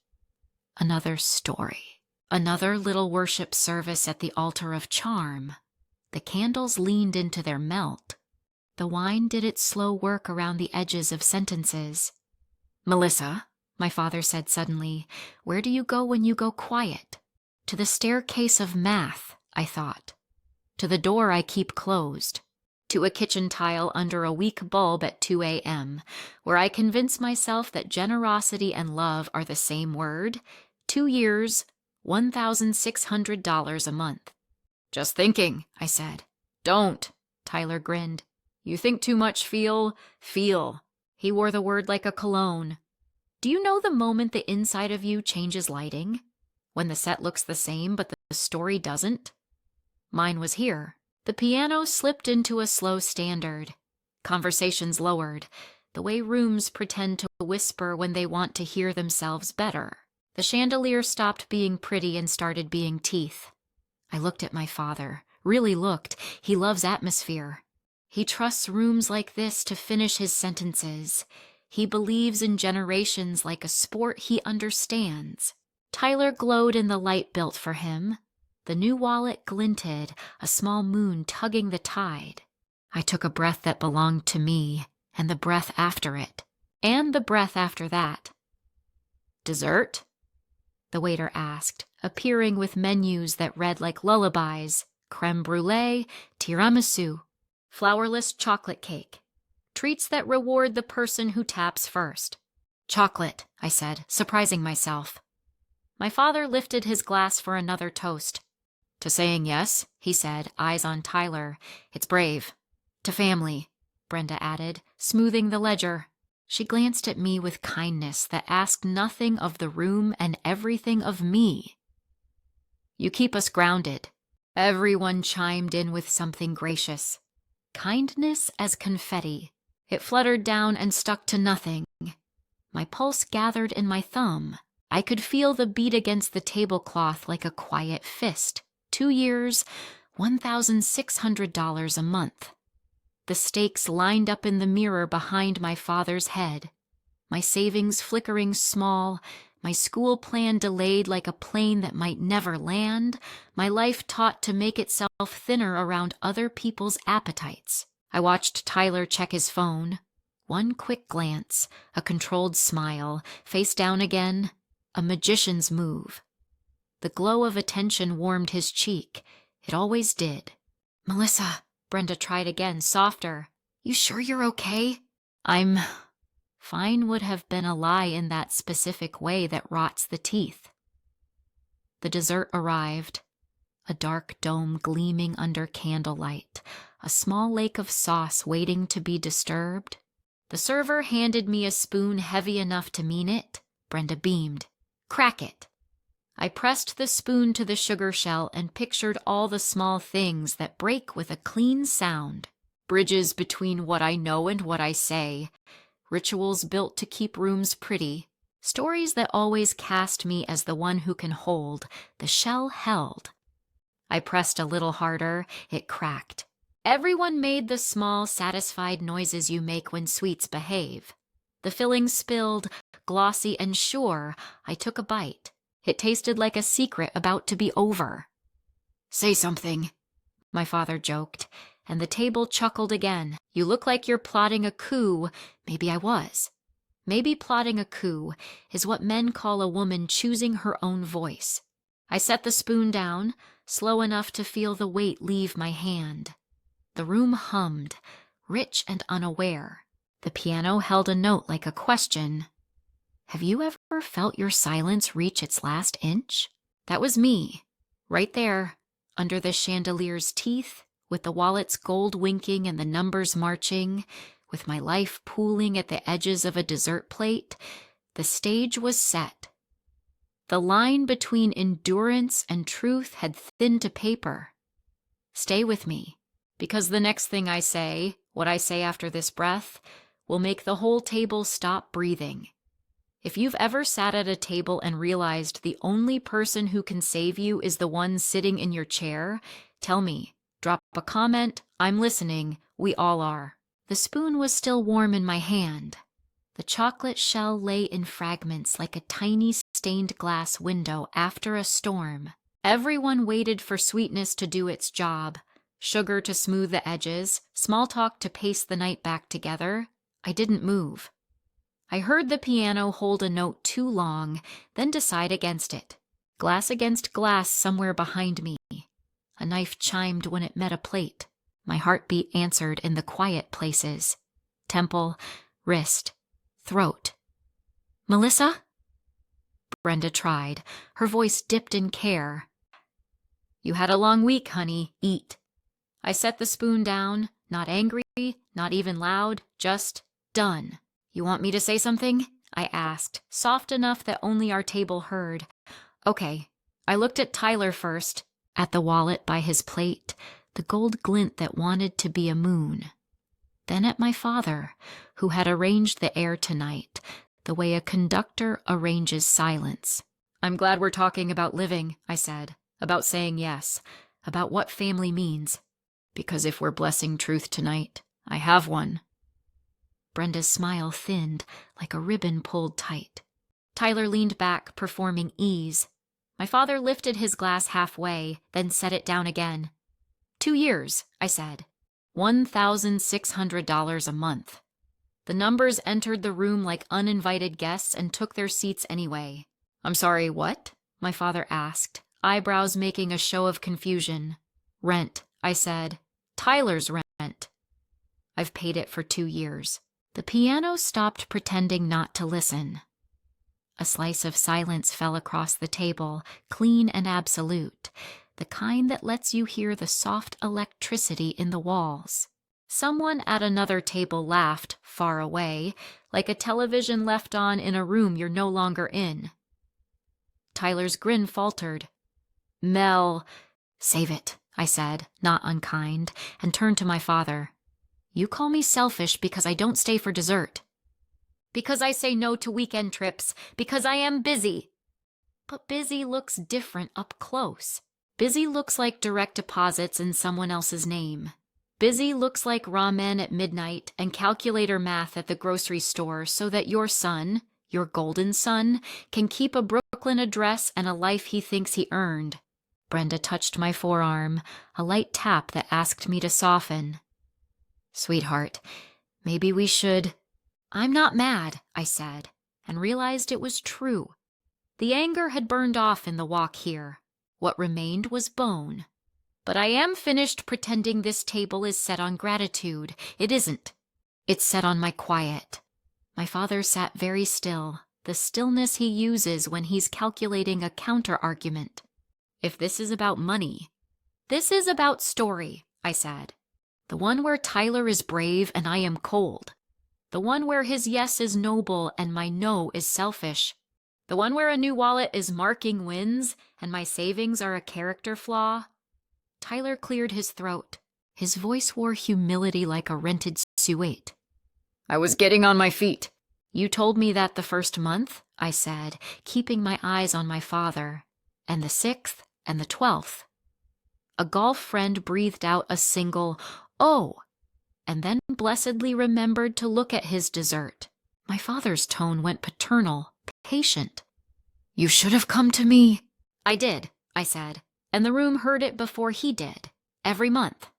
Another story. Another little worship service at the altar of charm. The candles leaned into their melt. The wine did its slow work around the edges of sentences. Melissa, my father said suddenly, where do you go when you go quiet? To the staircase of math, I thought. To the door I keep closed. To a kitchen tile under a weak bulb at 2 a.m., where I convince myself that generosity and love are the same word. 2 years, $1,600 a month. Just thinking, I said. Don't, Tyler grinned. You think too much, feel. He wore the word like a cologne. Do you know the moment the inside of you changes lighting? When the set looks the same, but the story doesn't? Mine was here. The piano slipped into a slow standard. Conversations lowered, the way rooms pretend to whisper when they want to hear themselves better. The chandelier stopped being pretty and started being teeth. I looked at my father, really looked. He loves atmosphere. He trusts rooms like this to finish his sentences. He believes in generations like a sport he understands. Tyler glowed in the light built for him. The new wallet glinted, a small moon tugging the tide. I took a breath that belonged to me, and the breath after it, and the breath after that. Dessert? The waiter asked, appearing with menus that read like lullabies: creme brulee, tiramisu, flourless chocolate cake. Treats that reward the person who taps first. Chocolate, I said, surprising myself. My father lifted his glass for another toast. To saying yes, he said, eyes on Tyler. It's brave. To family, Brenda added, smoothing the ledger. She glanced at me with kindness that asked nothing of the room and everything of me. You keep us grounded. Everyone chimed in with something gracious. Kindness as confetti. It fluttered down and stuck to nothing. My pulse gathered in my thumb. I could feel the beat against the tablecloth like a quiet fist. 2 years, $1,600 a month. The stakes lined up in the mirror behind my father's head. My savings flickering small, my school plan delayed like a plane that might never land, my life taught to make itself thinner around other people's appetites. I watched Tyler check his phone. One quick glance, a controlled smile, face down again, a magician's move. The glow of attention warmed his cheek. It always did. Melissa, Brenda tried again, softer. You sure you're okay? I'm... Fine would have been a lie in that specific way that rots the teeth. The dessert arrived. A dark dome gleaming under candlelight. A small lake of sauce waiting to be disturbed. The server handed me a spoon heavy enough to mean it. Brenda beamed. Crack it. I pressed the spoon to the sugar shell and pictured all the small things that break with a clean sound. Bridges between what I know and what I say. Rituals built to keep rooms pretty. Stories that always cast me as the one who can hold. The shell held. I pressed a little harder. It cracked. Everyone made the small, satisfied noises you make when sweets behave. The filling spilled, glossy and sure. I took a bite. It tasted like a secret about to be over. Say something, my father joked, and the table chuckled again. You look like you're plotting a coup. Maybe I was. Maybe plotting a coup is what men call a woman choosing her own voice. I set the spoon down, slow enough to feel the weight leave my hand. The room hummed, rich and unaware. The piano held a note like a question. Have you ever felt your silence reach its last inch? That was me, right there, under the chandelier's teeth, with the wallet's gold winking and the numbers marching, with my life pooling at the edges of a dessert plate. The stage was set. The line between endurance and truth had thinned to paper. Stay with me, because the next thing I say, what I say after this breath, will make the whole table stop breathing. If you've ever sat at a table and realized the only person who can save you is the one sitting in your chair, tell me. Drop a comment. I'm listening. We all are. The spoon was still warm in my hand. The chocolate shell lay in fragments like a tiny stained glass window after a storm. Everyone waited for sweetness to do its job, sugar to smooth the edges, small talk to pace the night back together. I didn't move. I heard the piano hold a note too long, then decide against it. Glass against glass somewhere behind me. A knife chimed when it met a plate. My heartbeat answered in the quiet places. Temple, wrist, throat. Melissa? Brenda tried. Her voice dipped in care. You had a long week, honey. Eat. I set the spoon down, not angry, not even loud, just done. You want me to say something? I asked, soft enough that only our table heard. Okay. I looked at Tyler first, at the wallet by his plate, the gold glint that wanted to be a moon. Then at my father, who had arranged the air tonight, the way a conductor arranges silence. I'm glad we're talking about living, I said, about saying yes, about what family means. Because if we're blessing truth tonight, I have one. Brenda's smile thinned like a ribbon pulled tight. Tyler leaned back, performing ease. My father lifted his glass halfway, then set it down again. 2 years, I said. $1,600 a month. The numbers entered the room like uninvited guests and took their seats anyway. I'm sorry, what? My father asked, eyebrows making a show of confusion. Rent, I said. Tyler's rent. I've paid it for 2 years. The piano stopped pretending not to listen. A slice of silence fell across the table, clean and absolute, the kind that lets you hear the soft electricity in the walls. Someone at another table laughed, far away, like a television left on in a room you're no longer in. Tyler's grin faltered. "Mel—" "Save it," I said, not unkind, and turned to my father. "You call me selfish because I don't stay for dessert. Because I say no to weekend trips, because I am busy." But busy looks different up close. Busy looks like direct deposits in someone else's name. Busy looks like ramen at midnight and calculator math at the grocery store so that your son, your golden son, can keep a Brooklyn address and a life he thinks he earned. Brenda touched my forearm, a light tap that asked me to soften. "Sweetheart, maybe we should—" "I'm not mad," I said, and realized it was true. The anger had burned off in the walk here. What remained was bone. "But I am finished pretending this table is set on gratitude. It isn't. It's set on my quiet." My father sat very still, the stillness he uses when he's calculating a counter-argument. "If this is about money—" "This is about story," I said. "The one where Tyler is brave and I am cold. The one where his yes is noble and my no is selfish. The one where a new wallet is marking wins and my savings are a character flaw." Tyler cleared his throat. His voice wore humility like a rented suite. "I was getting on my feet." "You told me that the first month," I said, keeping my eyes on my father. "And the 6th and the 12th. A golf friend breathed out a single, "Oh," and then blessedly remembered to look at his dessert. My father's tone went paternal, patient. "You should have come to me." "I did," I said, and the room heard it before he did. "Every month.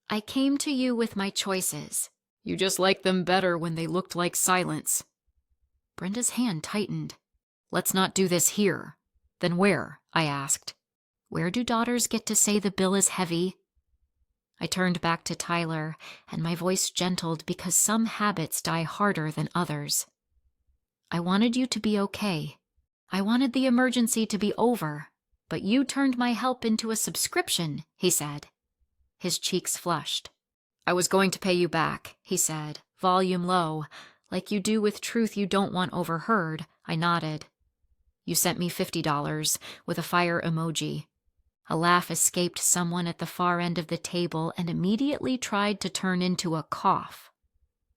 I came to you with my choices." "You just liked them better when they looked like silence." Brenda's hand tightened. "Let's not do this here." "Then where?" I asked. "Where do daughters get to say the bill is heavy?" I turned back to Tyler, and my voice gentled because some habits die harder than others. "I wanted you to be okay. I wanted the emergency to be over, but you turned my help into a subscription," he said. His cheeks flushed. "I was going to pay you back," he said, volume low, like you do with truth you don't want overheard. I nodded. "You sent me $50, with a fire emoji." A laugh escaped someone at the far end of the table and immediately tried to turn into a cough.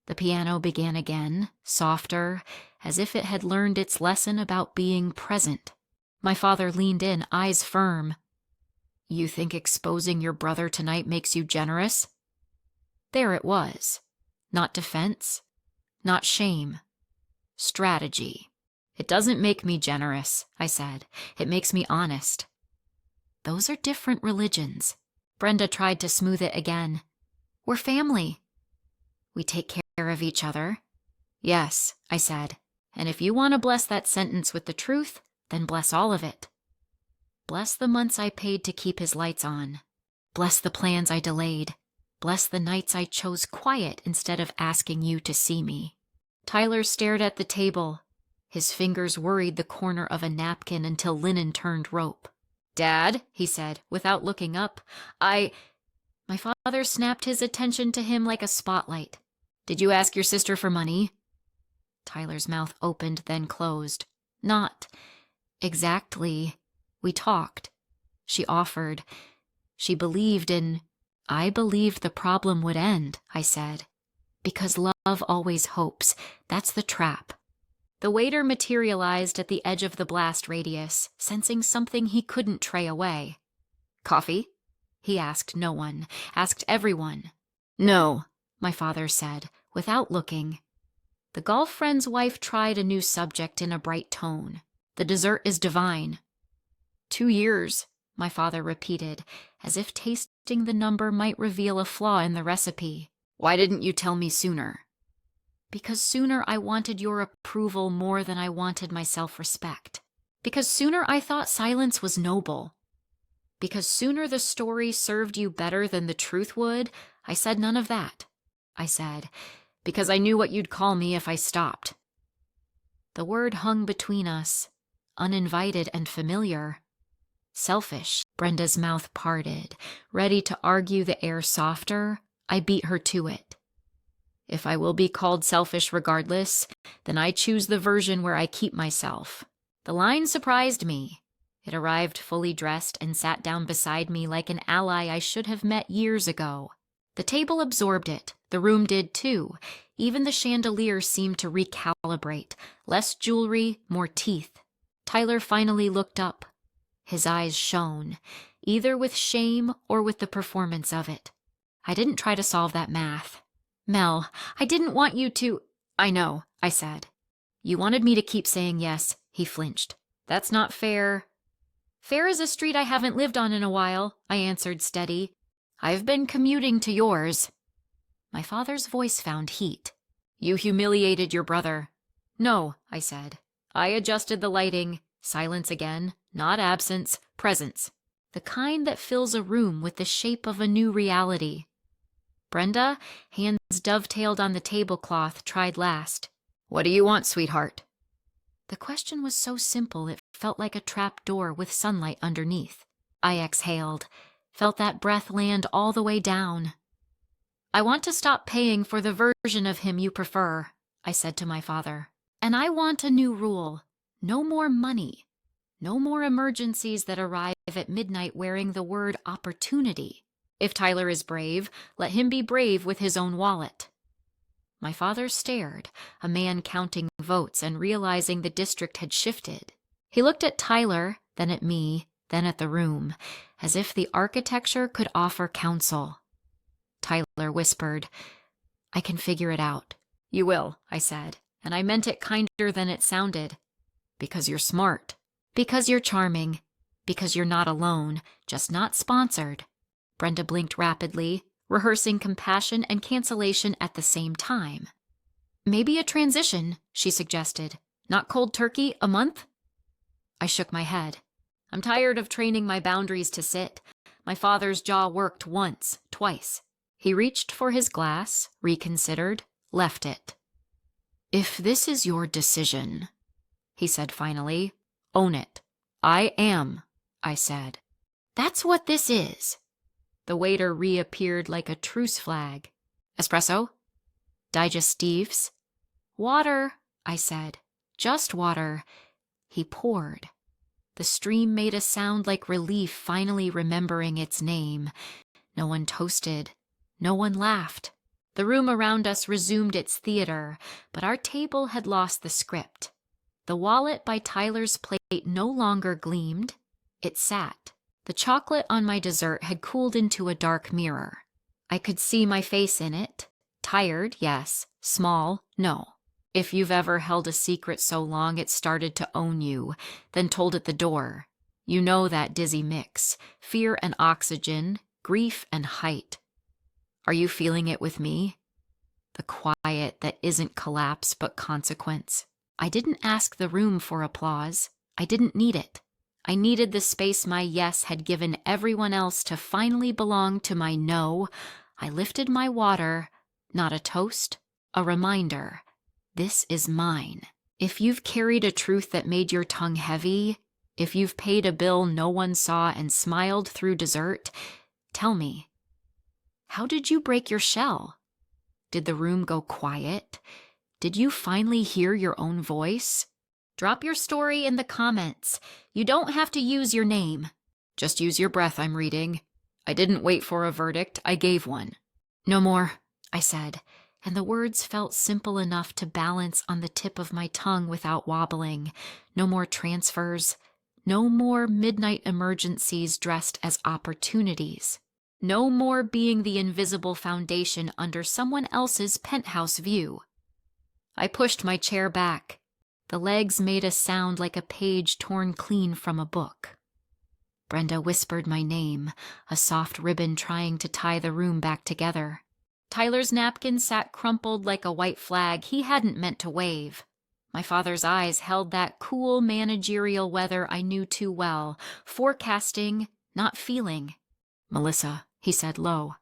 The piano began again, softer, as if it had learned its lesson about being present. My father leaned in, eyes firm. "You think exposing your brother tonight makes you generous?" There it was. Not defense, not shame. Strategy. "It doesn't make me generous," I said. "It makes me honest." "Those are different religions." Brenda tried to smooth it again. "We're family." "We take care of each other." "Yes," I said. "And if you want to bless that sentence with the truth, then bless all of it. Bless the months I paid to keep his lights on. Bless the plans I delayed. Bless the nights I chose quiet instead of asking you to see me." Tyler stared at the table. His fingers worried the corner of a napkin until linen turned rope. "Dad," he said, without looking up, My father snapped his attention to him like a spotlight. "Did you ask your sister for money?" Tyler's mouth opened, then closed. "Not exactly. We talked. She offered. She believed in—" "I believed the problem would end," I said. "Because love always hopes. That's the trap." The waiter materialized at the edge of the blast radius, sensing something he couldn't tray away. "Coffee?" He asked no one, asked everyone. "No," my father said, without looking. The golf friend's wife tried a new subject in a bright tone. "The dessert is divine." 2 years, my father repeated, as if tasting the number might reveal a flaw in the recipe. "Why didn't you tell me sooner?" "Because sooner I wanted your approval more than I wanted my self-respect. Because sooner I thought silence was noble. Because sooner the story served you better than the truth would, I said none of that. I said, Because I knew what you'd call me if I stopped. The word hung between us, uninvited and familiar. Selfish. Brenda's mouth parted. Ready to argue the air softer, I beat her to it. If I will be called selfish regardless, then I choose the version where I keep myself. The line surprised me. It arrived fully dressed and sat down beside me like an ally I should have met years ago. The table absorbed it. The room did too. Even the chandelier seemed to recalibrate. Less jewelry, more teeth. Tyler finally looked up. His eyes shone, either with shame or with the performance of it. I didn't try to solve that math. Mel, I didn't want you to— I know, I said. You wanted me to keep saying yes, he flinched. That's not fair. Fair is a street I haven't lived on in a while, I answered steady. I've been commuting to yours. My father's voice found heat. You humiliated your brother. No, I said. I adjusted the lighting. Silence again. Not absence, presence. The kind that fills a room with the shape of a new reality. Brenda, hands dovetailed on the tablecloth, tried last. What do you want, sweetheart? The question was so simple it felt like a trap door with sunlight underneath. I exhaled, felt that breath land all the way down. I want to stop paying for the version of him you prefer, I said to my father. And I want a new rule. No more money. No more emergencies that arrive at midnight wearing the word opportunity. If Tyler is brave, let him be brave with his own wallet. My father stared, a man counting votes and realizing the district had shifted. He looked at Tyler, then at me, then at the room, as if the architecture could offer counsel. Tyler whispered, I can figure it out. You will, I said, and I meant it kinder than it sounded. Because you're smart. Because you're charming. Because you're not alone, just not sponsored. Brenda blinked rapidly, rehearsing compassion and cancellation at the same time. Maybe a transition, she suggested. Not cold turkey, a month? I shook my head. I'm tired of training my boundaries to sit. My father's jaw worked once, twice. He reached for his glass, reconsidered, left it. If this is your decision, he said finally, own it. I am, I said. That's what this is. The waiter reappeared like a truce flag. Espresso? Digestives? Water, I said. Just water. He poured. The stream made a sound like relief finally remembering its name. No one toasted. No one laughed. The room around us resumed its theater, but our table had lost the script. The wallet by Tyler's plate no longer gleamed. It sat. The chocolate on my dessert had cooled into a dark mirror. I could see my face in it. Tired, yes. Small, no. If you've ever held a secret so long it started to own you, then told at the door. You know that dizzy mix. Fear and oxygen, grief and height. Are you feeling it with me? The quiet that isn't collapse but consequence. I didn't ask the room for applause. I didn't need it. I needed the space my yes had given everyone else to finally belong to my no. I lifted my water, not a toast, a reminder. This is mine. If you've carried a truth that made your tongue heavy, if you've paid a bill no one saw and smiled through dessert, tell me. How did you break your shell? Did the room go quiet? Did you finally hear your own voice? Drop your story in the comments. You don't have to use your name. Just use your breath, I'm reading. I didn't wait for a verdict, I gave one. No more, I said, and the words felt simple enough to balance on the tip of my tongue without wobbling. No more transfers. No more midnight emergencies dressed as opportunities. No more being the invisible foundation under someone else's penthouse view. I pushed my chair back. The legs made a sound like a page torn clean from a book. Brenda whispered my name, a soft ribbon trying to tie the room back together. Tyler's napkin sat crumpled like a white flag he hadn't meant to wave. My father's eyes held that cool managerial weather I knew too well, forecasting, not feeling. Melissa, he said low,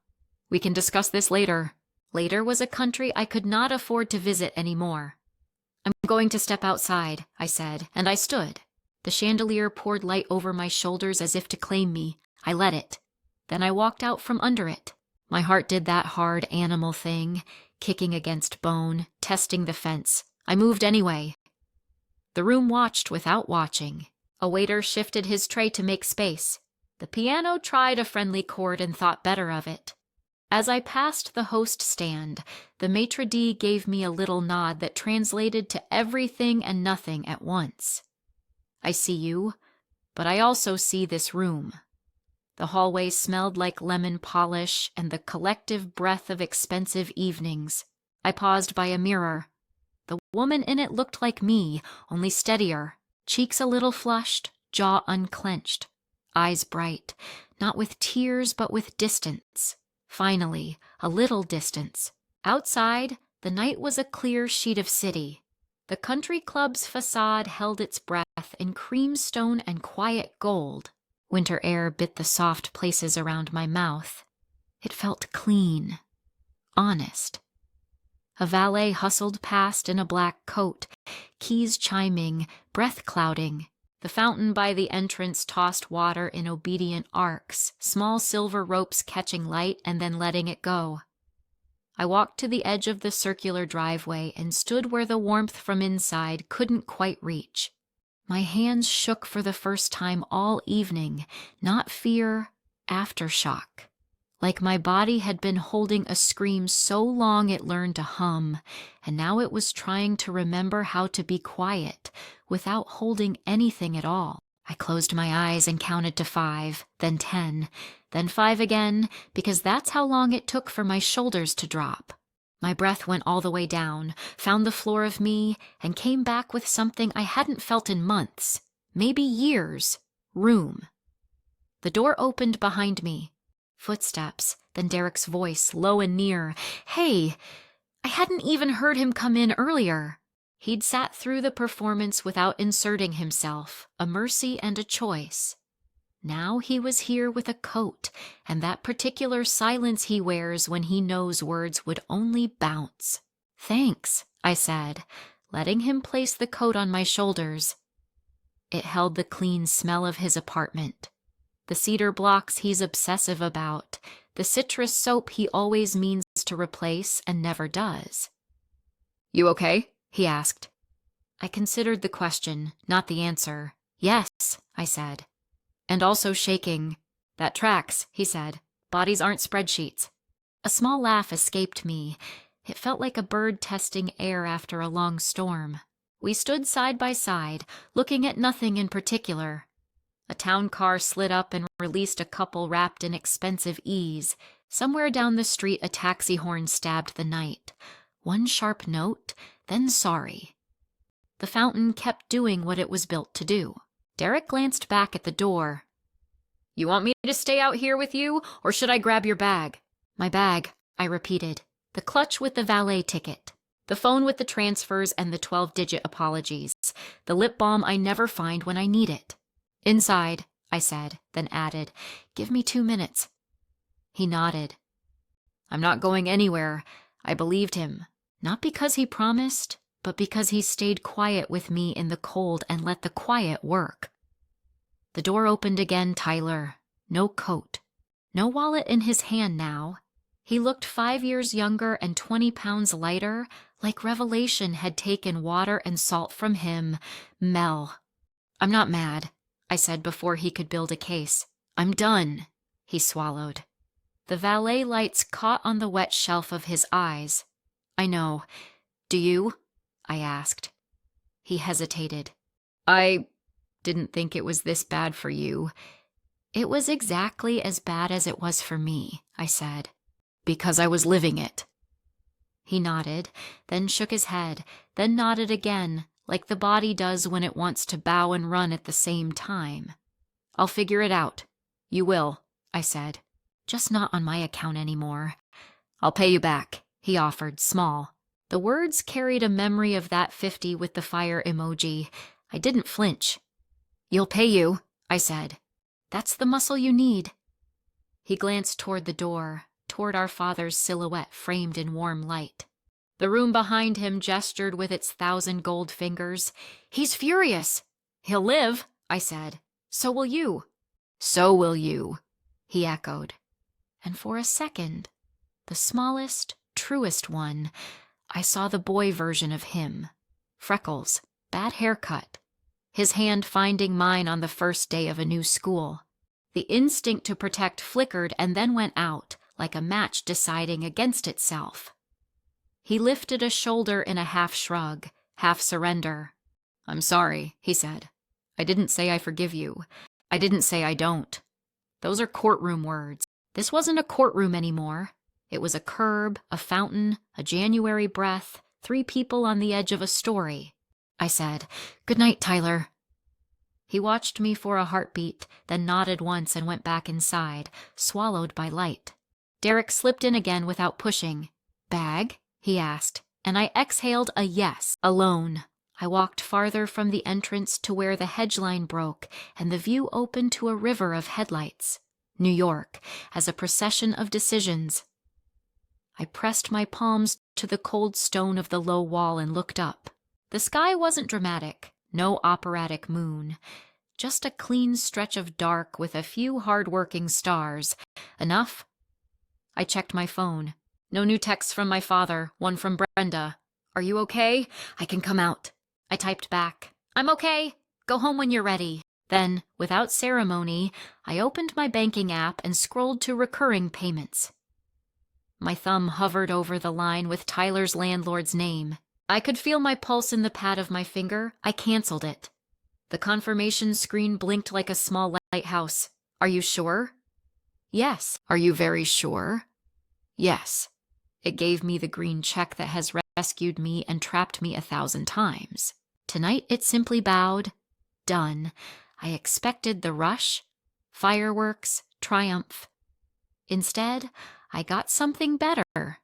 we can discuss this later. Later was a country I could not afford to visit anymore. I'm going to step outside, I said, and I stood. The chandelier poured light over my shoulders as if to claim me. I let it. Then I walked out from under it. My heart did that hard animal thing, kicking against bone, testing the fence. I moved anyway. The room watched without watching. A waiter shifted his tray to make space. The piano tried a friendly chord and thought better of it. As I passed the host stand, the maitre d' gave me a little nod that translated to everything and nothing at once. I see you, but I also see this room. The hallway smelled like lemon polish and the collective breath of expensive evenings. I paused by a mirror. The woman in it looked like me, only steadier, cheeks a little flushed, jaw unclenched, eyes bright, not with tears but with distance. Finally, a little distance. Outside, the night was a clear sheet of city. The country club's facade held its breath in creamstone and quiet gold. Winter air bit the soft places around my mouth. It felt clean, honest. A valet hustled past in a black coat, keys chiming, breath clouding. The fountain by the entrance tossed water in obedient arcs, small silver ropes catching light and then letting it go. I walked to the edge of the circular driveway and stood where the warmth from inside couldn't quite reach. My hands shook for the first time all evening, not fear, aftershock. Like my body had been holding a scream so long it learned to hum, and now it was trying to remember how to be quiet without holding anything at all. I closed my eyes and counted to 5, then 10, then 5 again, because that's how long it took for my shoulders to drop. My breath went all the way down, found the floor of me, and came back with something I hadn't felt in months, maybe years. Room. The door opened behind me. Footsteps, then Derek's voice, low and near. Hey! I hadn't even heard him come in earlier. He'd sat through the performance without inserting himself, a mercy and a choice. Now he was here with a coat, and that particular silence he wears when he knows words would only bounce. Thanks, I said, letting him place the coat on my shoulders. It held the clean smell of his apartment. The cedar blocks he's obsessive about, the citrus soap he always means to replace and never does. You okay? He asked. I considered the question, not the answer. Yes, I said. And also shaking. That tracks, he said. Bodies aren't spreadsheets. A small laugh escaped me. It felt like a bird testing air after a long storm. We stood side by side, looking at nothing in particular. A town car slid up and released a couple wrapped in expensive ease. Somewhere down the street a taxi horn stabbed the night. One sharp note, then sorry. The fountain kept doing what it was built to do. Derek glanced back at the door. You want me to stay out here with you, or should I grab your bag? My bag, I repeated. The clutch with the valet ticket. The phone with the transfers and the 12-digit apologies. The lip balm I never find when I need it. Inside, I said, then added, Give me 2 minutes. He nodded. I'm not going anywhere. I believed him, not because he promised, but because he stayed quiet with me in the cold and let the quiet work. The door opened again, Tyler. No coat. No wallet in his hand now. He looked 5 years younger and 20 pounds lighter, like revelation had taken water and salt from him. Mel. I'm not mad, I said before he could build a case. I'm done, he swallowed. The valet lights caught on the wet shelf of his eyes. I know. Do you? I asked. He hesitated. I didn't think it was this bad for you. It was exactly as bad as it was for me, I said, because I was living it. He nodded, then shook his head, then nodded again, like the body does when it wants to bow and run at the same time. I'll figure it out. You will, I said. Just not on my account anymore. I'll pay you back, he offered, small. The words carried a memory of that 50 with the fire emoji. I didn't flinch. You'll pay you, I said. That's the muscle you need. He glanced toward the door. toward our father's silhouette framed in warm light. The room behind him gestured with its 1,000 gold fingers. "He's furious." "He'll live," I said. "So will you." "So will you," he echoed. And for a second, the smallest, truest one, I saw the boy version of him. Freckles, bad haircut, his hand finding mine on the first day of a new school. The instinct to protect flickered and then went out, like a match deciding against itself. He lifted a shoulder in a half shrug, half surrender. "I'm sorry," he said. "I didn't say I forgive you. I didn't say I don't. Those are courtroom words. This wasn't a courtroom anymore. It was a curb, a fountain, a January breath, 3 people on the edge of a story." I said, "Good night, Tyler." He watched me for a heartbeat, then nodded once and went back inside, swallowed by light. Derek slipped in again without pushing. "Bag?" he asked, and I exhaled a yes, alone. I walked farther from the entrance to where the hedge line broke and the view opened to a river of headlights. New York, as a procession of decisions. I pressed my palms to the cold stone of the low wall and looked up. The sky wasn't dramatic, no operatic moon. Just a clean stretch of dark with a few hard-working stars. Enough? I checked my phone. No new texts from my father, one from Brenda. "Are you okay? I can come out." I typed back, "I'm okay. Go home when you're ready." Then, without ceremony, I opened my banking app and scrolled to recurring payments. My thumb hovered over the line with Tyler's landlord's name. I could feel my pulse in the pad of my finger. I canceled it. The confirmation screen blinked like a small lighthouse. "Are you sure?" "Yes." "Are you very sure?" "Yes." It gave me the green check that has rescued me and trapped me 1,000 times. Tonight it simply bowed. Done. I expected the rush, fireworks, triumph. Instead, I got something better.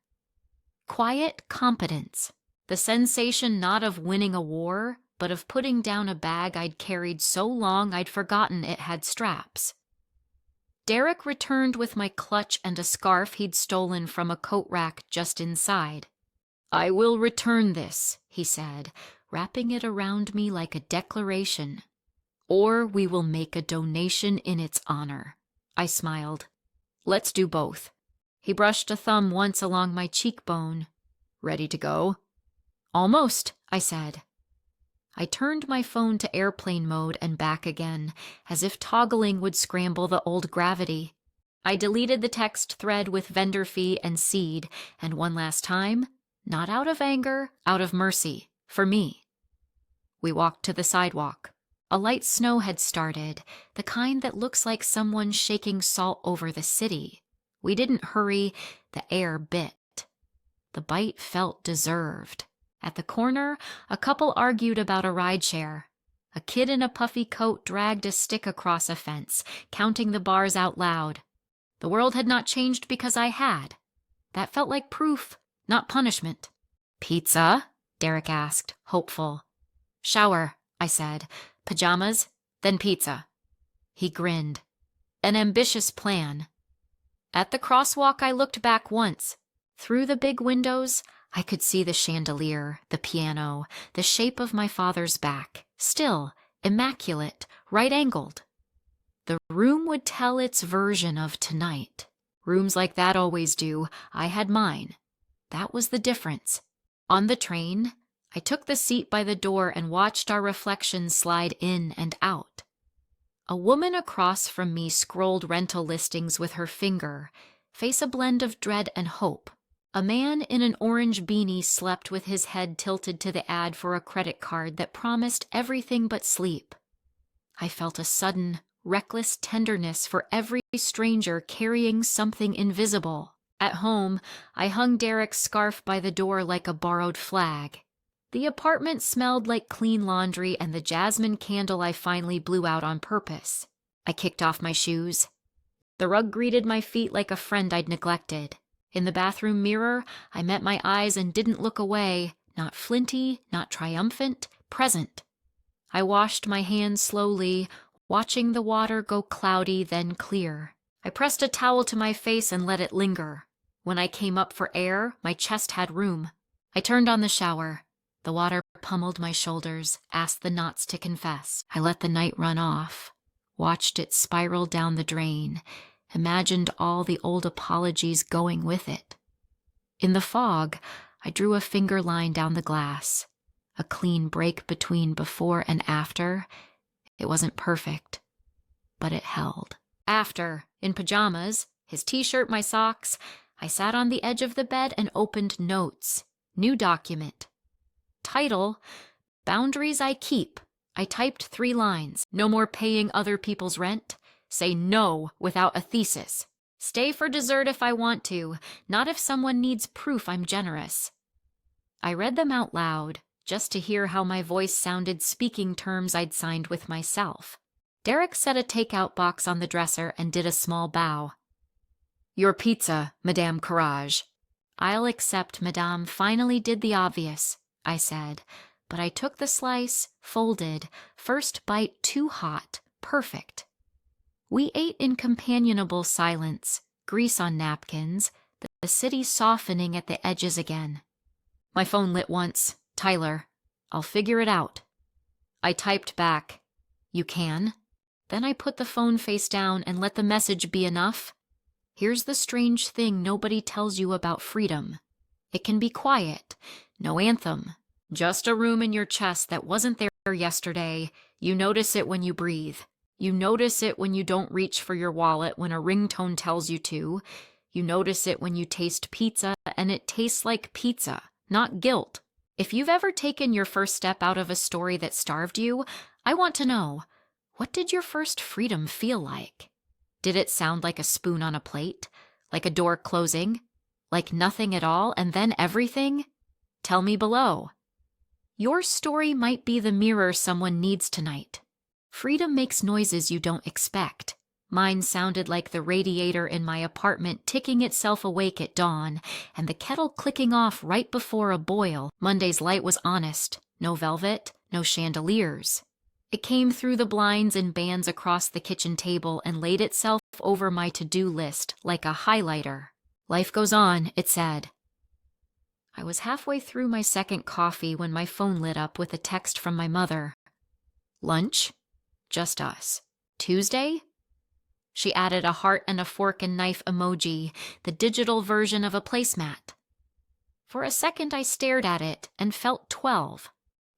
Quiet competence. The sensation not of winning a war, but of putting down a bag I'd carried so long I'd forgotten it had straps. Derek returned with my clutch and a scarf he'd stolen from a coat rack just inside. "I will return this," he said, wrapping it around me like a declaration. "Or we will make a donation in its honor." I smiled. "Let's do both." He brushed a thumb once along my cheekbone. "Ready to go?" "Almost," I said. I turned my phone to airplane mode and back again, as if toggling would scramble the old gravity. I deleted the text thread with vendor fee and seed, and one last time, not out of anger, out of mercy, for me. We walked to the sidewalk. A light snow had started, the kind that looks like someone shaking salt over the city. We didn't hurry, the air bit. The bite felt deserved. At the corner, a couple argued about a rideshare. A kid in a puffy coat dragged a stick across a fence, counting the bars out loud. The world had not changed because I had. That felt like proof, not punishment. "Pizza?" Derek asked, hopeful. "Shower," I said. "Pajamas, then pizza." He grinned. An ambitious plan. At the crosswalk, I looked back once. Through the big windows, I could see the chandelier, the piano, the shape of my father's back, still, immaculate, right-angled. The room would tell its version of tonight. Rooms like that always do. I had mine. That was the difference. On the train, I took the seat by the door and watched our reflections slide in and out. A woman across from me scrolled rental listings with her finger, face a blend of dread and hope. A man in an orange beanie slept with his head tilted to the ad for a credit card that promised everything but sleep. I felt a sudden, reckless tenderness for every stranger carrying something invisible. At home, I hung Derek's scarf by the door like a borrowed flag. The apartment smelled like clean laundry and the jasmine candle I finally blew out on purpose. I kicked off my shoes. The rug greeted my feet like a friend I'd neglected. In the bathroom mirror, I met my eyes and didn't look away, not flinty, not triumphant, present. I washed my hands slowly, watching the water go cloudy, then clear. I pressed a towel to my face and let it linger. When I came up for air, my chest had room. I turned on the shower. The water pummeled my shoulders, asked the knots to confess. I let the night run off, watched it spiral down the drain, imagined all the old apologies going with it. In the fog, I drew a finger line down the glass, a clean break between before and after. It wasn't perfect, but it held. After, in pajamas, his t-shirt, my socks, I sat on the edge of the bed and opened notes. New document. Title, Boundaries I Keep. I typed 3 lines. No more paying other people's rent. Say no without a thesis. Stay for dessert if I want to, not if someone needs proof I'm generous. I read them out loud, just to hear how my voice sounded speaking terms I'd signed with myself. Derek set a takeout box on the dresser and did a small bow. Your pizza, Madame Courage. I'll accept Madame finally did the obvious, I said, but I took the slice, folded, first bite too hot, perfect. We ate in companionable silence, grease on napkins, the city softening at the edges again. My phone lit once. Tyler, I'll figure it out. I typed back, you can? Then I put the phone face down and let the message be enough. Here's the strange thing nobody tells you about freedom. It can be quiet, no anthem, just a room in your chest that wasn't there yesterday. You notice it when you breathe. You notice it when you don't reach for your wallet when a ringtone tells you to. You notice it when you taste pizza and it tastes like pizza, not guilt. If you've ever taken your first step out of a story that starved you, I want to know, what did your first freedom feel like? Did it sound like a spoon on a plate? Like a door closing? Like nothing at all and then everything? Tell me below. Your story might be the mirror someone needs tonight. Freedom makes noises you don't expect. Mine sounded like the radiator in my apartment ticking itself awake at dawn, and the kettle clicking off right before a boil. Monday's light was honest. No velvet, no chandeliers. It came through the blinds in bands across the kitchen table and laid itself over my to-do list like a highlighter. Life goes on, it said. I was halfway through my second coffee when my phone lit up with a text from my mother. Lunch? Just us. Tuesday? She added a heart and a fork and knife emoji, the digital version of a placemat. For a second I stared at it and felt 12.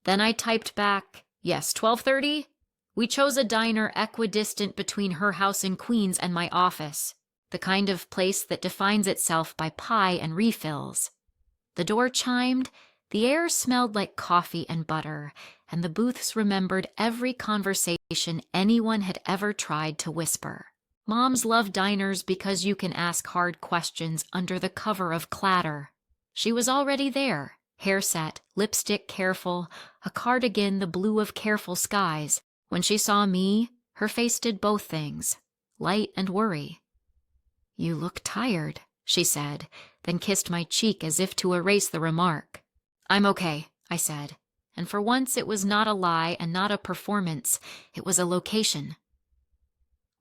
Then I typed back, yes, 12:30? We chose a diner equidistant between her house in Queens and my office, the kind of place that defines itself by pie and refills. The door chimed, the air smelled like coffee and butter, and the booths remembered every conversation anyone had ever tried to whisper. Moms love diners because you can ask hard questions under the cover of clatter. She was already there, hair set, lipstick careful, a cardigan the blue of careful skies. When she saw me, her face did both things, light and worry. You look tired, she said, then kissed my cheek as if to erase the remark. I'm okay, I said, and for once it was not a lie and not a performance, it was a location.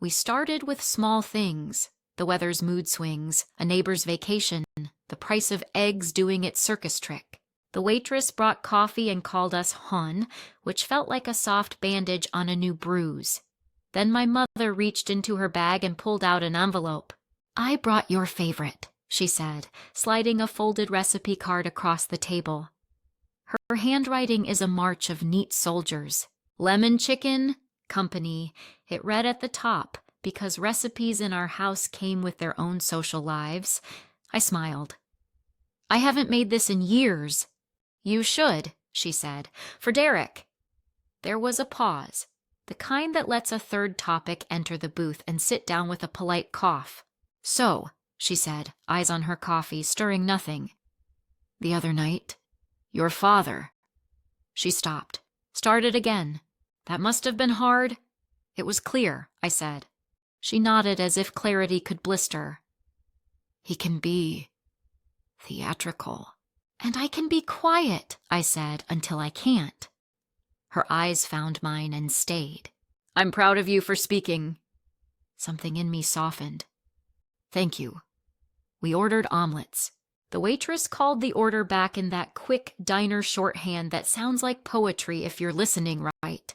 We started with small things, the weather's mood swings, a neighbor's vacation, the price of eggs doing its circus trick. The waitress brought coffee and called us hon, which felt like a soft bandage on a new bruise. Then my mother reached into her bag and pulled out an envelope. I brought your favorite, she said, sliding a folded recipe card across the table. Her handwriting is a march of neat soldiers. Lemon chicken, company. It read at the top, because recipes in our house came with their own social lives. I smiled. I haven't made this in years. You should, she said, for Derek. There was a pause, the kind that lets a third topic enter the booth and sit down with a polite cough. So, she said, eyes on her coffee, stirring nothing. The other night, your father. She stopped, started again. That must have been hard. It was clear, I said. She nodded as if clarity could blister. He can be theatrical. And I can be quiet, I said, until I can't. Her eyes found mine and stayed. I'm proud of you for speaking. Something in me softened. Thank you. We ordered omelets. The waitress called the order back in that quick diner shorthand that sounds like poetry if you're listening right.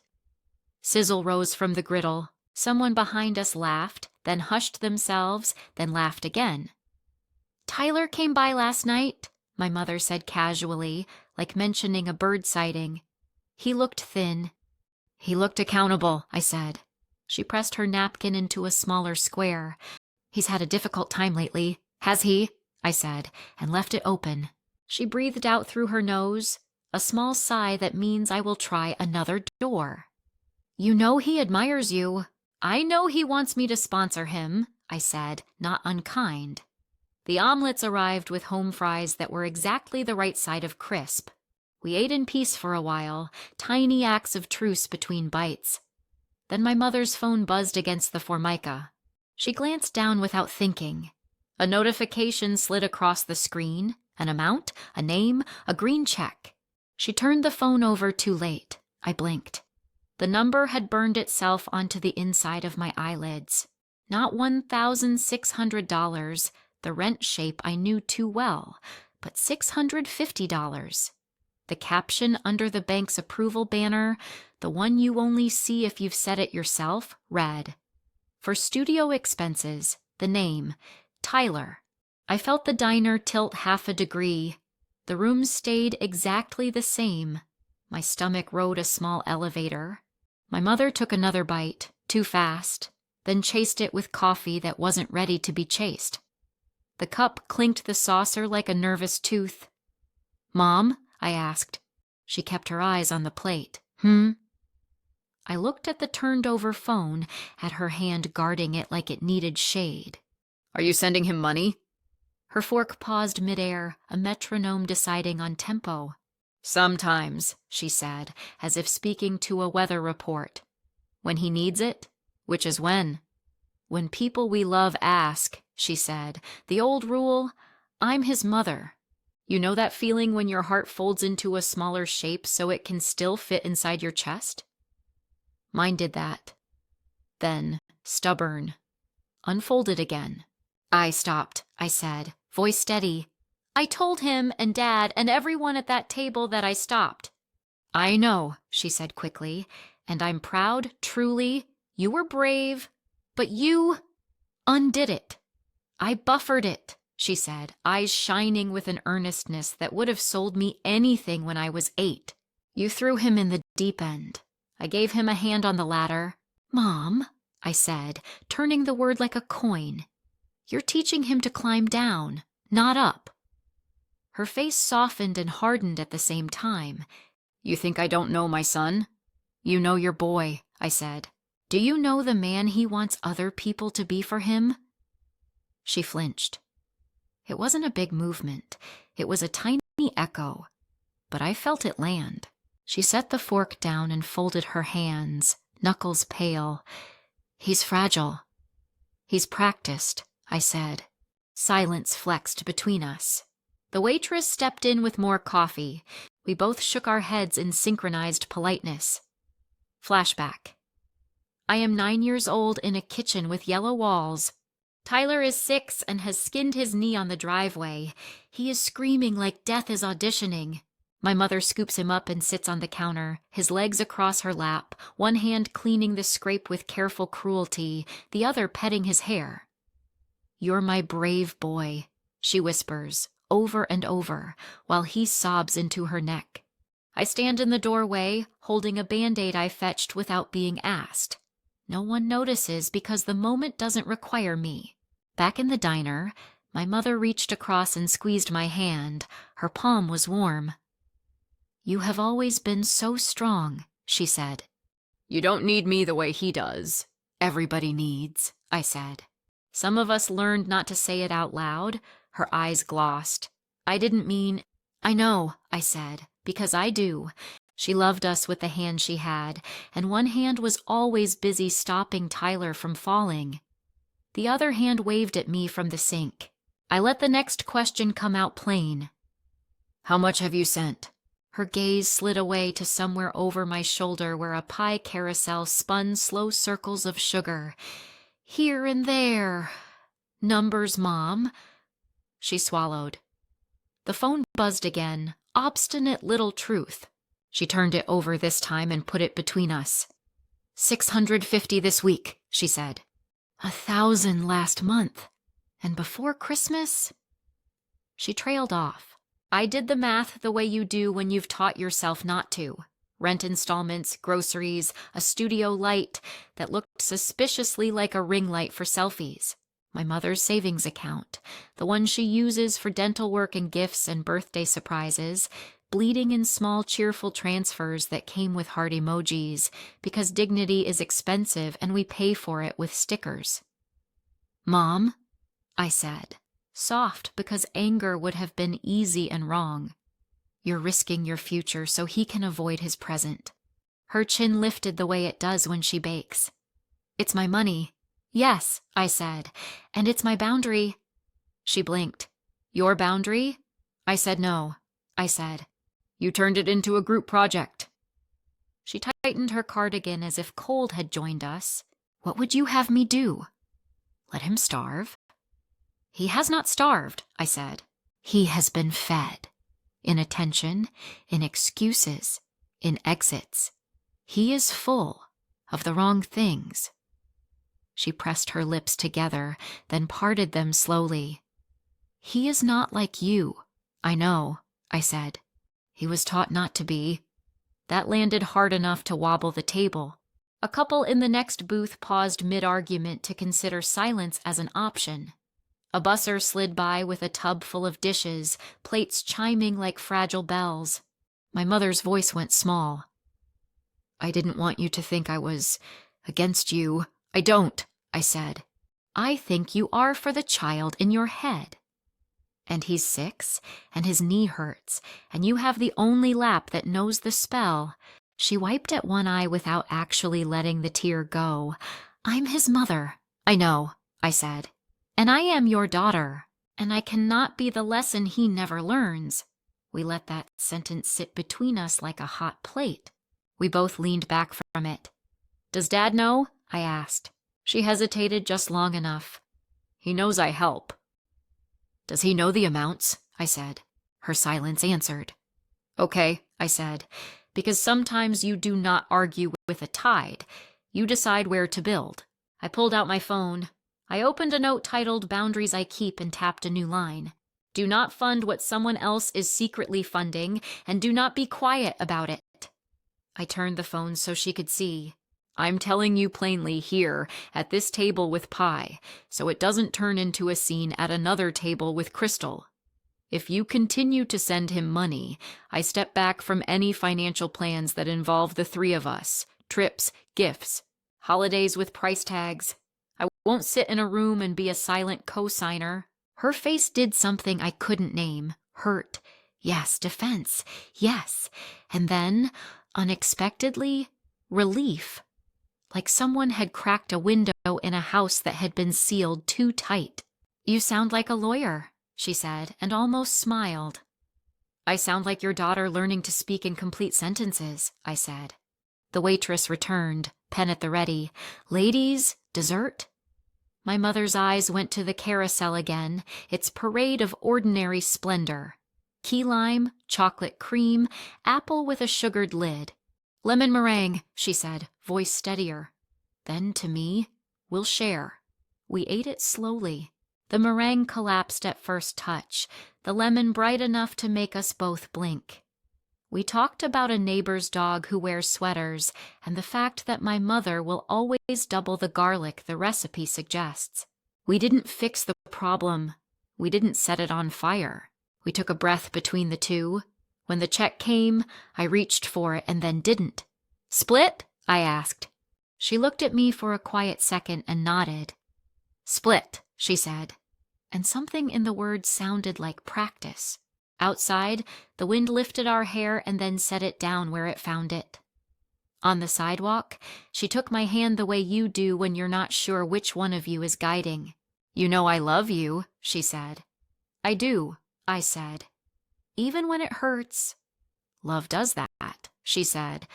Sizzle rose from the griddle. Someone behind us laughed, then hushed themselves, then laughed again. "Tyler came by last night," my mother said casually, like mentioning a bird sighting. "He looked thin." "He looked accountable," I said. She pressed her napkin into a smaller square. "He's had a difficult time lately." "Has he?" I said, and left it open. She breathed out through her nose, a small sigh that means I will try another door. "You know he admires you." "I know he wants me to sponsor him," I said, not unkind. The omelets arrived with home fries that were exactly the right side of crisp. We ate in peace for a while, tiny acts of truce between bites. Then my mother's phone buzzed against the formica. She glanced down without thinking. A notification slid across the screen, an amount, a name, a green check. She turned the phone over too late. I blinked. The number had burned itself onto the inside of my eyelids. Not $1,600, the rent shape I knew too well, but $650. The caption under the bank's approval banner, the one you only see if you've said it yourself, read, "For studio expenses, the name, Tyler." I felt the diner tilt half a degree. The room stayed exactly the same. My stomach rode a small elevator. My mother took another bite, too fast, then chased it with coffee that wasn't ready to be chased. The cup clinked the saucer like a nervous tooth. "Mom?" I asked. She kept her eyes on the plate. I looked at the turned-over phone, at her hand guarding it like it needed shade. "Are you sending him money?" Her fork paused midair, a metronome deciding on tempo. "Sometimes," she said, as if speaking to a weather report. "When he needs it? Which is when?" "When people we love ask," she said. "The old rule, I'm his mother. You know that feeling when your heart folds into a smaller shape so it can still fit inside your chest?" Mine did that. Then, stubborn, unfolded again. "I stopped," I said, voice steady. "I told him and Dad and everyone at that table that I stopped." "I know," she said quickly, "and I'm proud, truly. You were brave, but you undid it." "I buffered it," she said, eyes shining with an earnestness that would have sold me anything when I was 8. "You threw him in the deep end. I gave him a hand on the ladder." "Mom," I said, turning the word like a coin, "you're teaching him to climb down, not up." Her face softened and hardened at the same time. "You think I don't know my son?" "You know your boy," I said. "Do you know the man he wants other people to be for him?" She flinched. It wasn't a big movement. It was a tiny echo, but I felt it land. She set the fork down and folded her hands, knuckles pale. "He's fragile." "He's practiced," I said. Silence flexed between us. The waitress stepped in with more coffee. We both shook our heads in synchronized politeness. Flashback. I am 9 years old in a kitchen with yellow walls. Tyler is 6 and has skinned his knee on the driveway. He is screaming like death is auditioning. My mother scoops him up and sits on the counter, his legs across her lap, one hand cleaning the scrape with careful cruelty, the other petting his hair. "You're my brave boy," she whispers, over and over, while he sobs into her neck. I stand in the doorway, holding a Band-Aid I fetched without being asked. No one notices because the moment doesn't require me. Back in the diner, my mother reached across and squeezed my hand. Her palm was warm. "You have always been so strong," she said. "You don't need me the way he does." "Everybody needs," I said. Some of us learned not to say it out loud. Her eyes glossed. "I didn't mean—" "I know," I said, "because I do." She loved us with the hand she had, and one hand was always busy stopping Tyler from falling. The other hand waved at me from the sink. I let the next question come out plain. "How much have you sent?" Her gaze slid away to somewhere over my shoulder where a pie carousel spun slow circles of sugar. "Here and there." "Numbers, Mom." She swallowed. The phone buzzed again. Obstinate little truth. She turned it over this time and put it between us. 650 this week, she said. 1,000 last month. And before Christmas? She trailed off. I did the math the way you do when you've taught yourself not to. Rent installments, groceries, a studio light that looked suspiciously like a ring light for selfies. My mother's savings account, the one she uses for dental work and gifts and birthday surprises, bleeding in small cheerful transfers that came with heart emojis because dignity is expensive and we pay for it with stickers. Mom, I said, soft because anger would have been easy and wrong. You're risking your future so he can avoid his present. Her chin lifted the way it does when she bakes. It's my money. Yes, I said, and it's my boundary. She blinked. Your boundary? I said no. I said, you turned it into a group project. She tightened her cardigan as if cold had joined us. What would you have me do? Let him starve. He has not starved, I said. He has been fed. In attention, in excuses, in exits. He is full of the wrong things. She pressed her lips together, then parted them slowly. He is not like you. I know, I said. He was taught not to be. That landed hard enough to wobble the table. A couple in the next booth paused mid-argument to consider silence as an option. A busser slid by with a tub full of dishes, plates chiming like fragile bells. My mother's voice went small. I didn't want you to think I was against you. I don't, I said. I think you are for the child in your head. And he's 6, and his knee hurts, and you have the only lap that knows the spell. She wiped at one eye without actually letting the tear go. I'm his mother. I know, I said. And I am your daughter, and I cannot be the lesson he never learns. We let that sentence sit between us like a hot plate. We both leaned back from it. Does Dad know? I asked. She hesitated just long enough. He knows I help. Does he know the amounts? I said. Her silence answered. Okay, I said, because sometimes you do not argue with a tide. You decide where to build. I pulled out my phone. I opened a note titled Boundaries I Keep and tapped a new line. Do not fund what someone else is secretly funding, and do not be quiet about it. I turned the phone so she could see. I'm telling you plainly here, at this table with Pi, so it doesn't turn into a scene at another table with Crystal. If you continue to send him money, I step back from any financial plans that involve the 3 of us, trips, gifts, holidays with price tags. I won't sit in a room and be a silent co-signer. Her face did something I couldn't name. Hurt. Yes. Defense. Yes. And then, unexpectedly, relief. Like someone had cracked a window in a house that had been sealed too tight. You sound like a lawyer, she said, and almost smiled. I sound like your daughter learning to speak in complete sentences, I said. The waitress returned, pen at the ready. Ladies, dessert? My mother's eyes went to the carousel again, its parade of ordinary splendor. Key lime, chocolate cream, apple with a sugared lid. Lemon meringue, she said, voice steadier. Then to me, we'll share. We ate it slowly. The meringue collapsed at first touch, the lemon bright enough to make us both blink. We talked about a neighbor's dog who wears sweaters and the fact that my mother will always double the garlic the recipe suggests. We didn't fix the problem. We didn't set it on fire. We took a breath between the two. When the check came, I reached for it and then didn't. Split? I asked. She looked at me for a quiet second and nodded. Split, she said. And something in the words sounded like practice. Outside, the wind lifted our hair and then set it down where it found it. On the sidewalk, she took my hand the way you do when you're not sure which one of you is guiding. You know I love you, she said. I do, I said. Even when it hurts. Love does that, she said.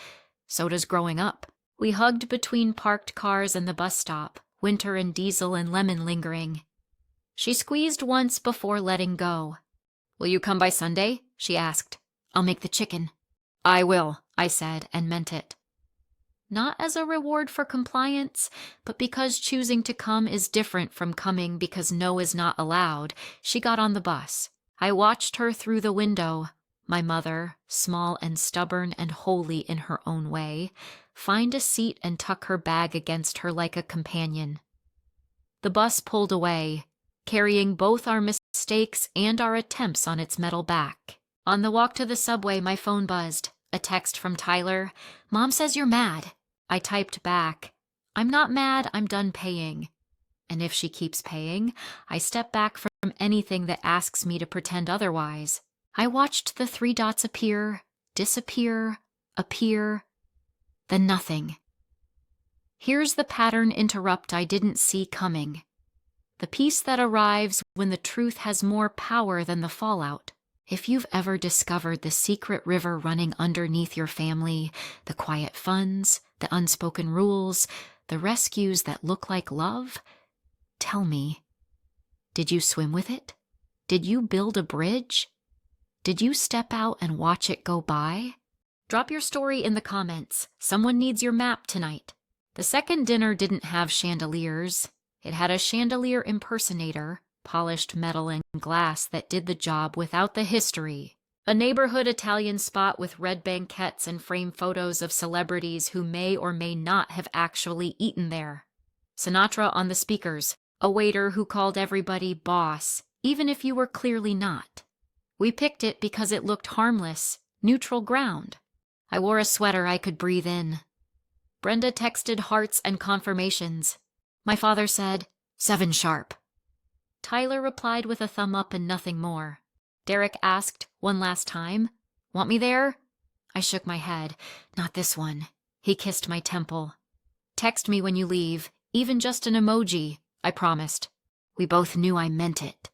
So does growing up. We hugged between parked cars and the bus stop, winter and diesel and lemon lingering. She squeezed once before letting go. "Will you come by Sunday?" she asked. "I'll make the chicken." "I will," I said, and meant it. Not as a reward for compliance, but because choosing to come is different from coming because no is not allowed, she got on the bus. I watched her through the window, my mother, small and stubborn and holy in her own way, find a seat and tuck her bag against her like a companion. The bus pulled away, carrying both our mistakes and our attempts on its metal back. On the walk to the subway, my phone buzzed. A text from Tyler. "Mom says you're mad." I typed back, "I'm not mad, I'm done paying." And if she keeps paying, I step back from anything that asks me to pretend otherwise. I watched the 3 dots appear, disappear, appear, then nothing. Here's the pattern interrupt I didn't see coming. The peace that arrives when the truth has more power than the fallout. If you've ever discovered the secret river running underneath your family, the quiet funds, the unspoken rules, the rescues that look like love, tell me, did you swim with it? Did you build a bridge? Did you step out and watch it go by? Drop your story in the comments. Someone needs your map tonight. The second dinner didn't have chandeliers. It had a chandelier impersonator, polished metal and glass that did the job without the history. A neighborhood Italian spot with red banquettes and framed photos of celebrities who may or may not have actually eaten there. Sinatra on the speakers, a waiter who called everybody boss, even if you were clearly not. We picked it because it looked harmless, neutral ground. I wore a sweater I could breathe in. Brenda texted hearts and confirmations. My father said, 7 sharp. Tyler replied with a thumb up and nothing more. Derek asked, one last time, "Want me there?" I shook my head. "Not this one." He kissed my temple. "Text me when you leave, even just an emoji," I promised. We both knew I meant it.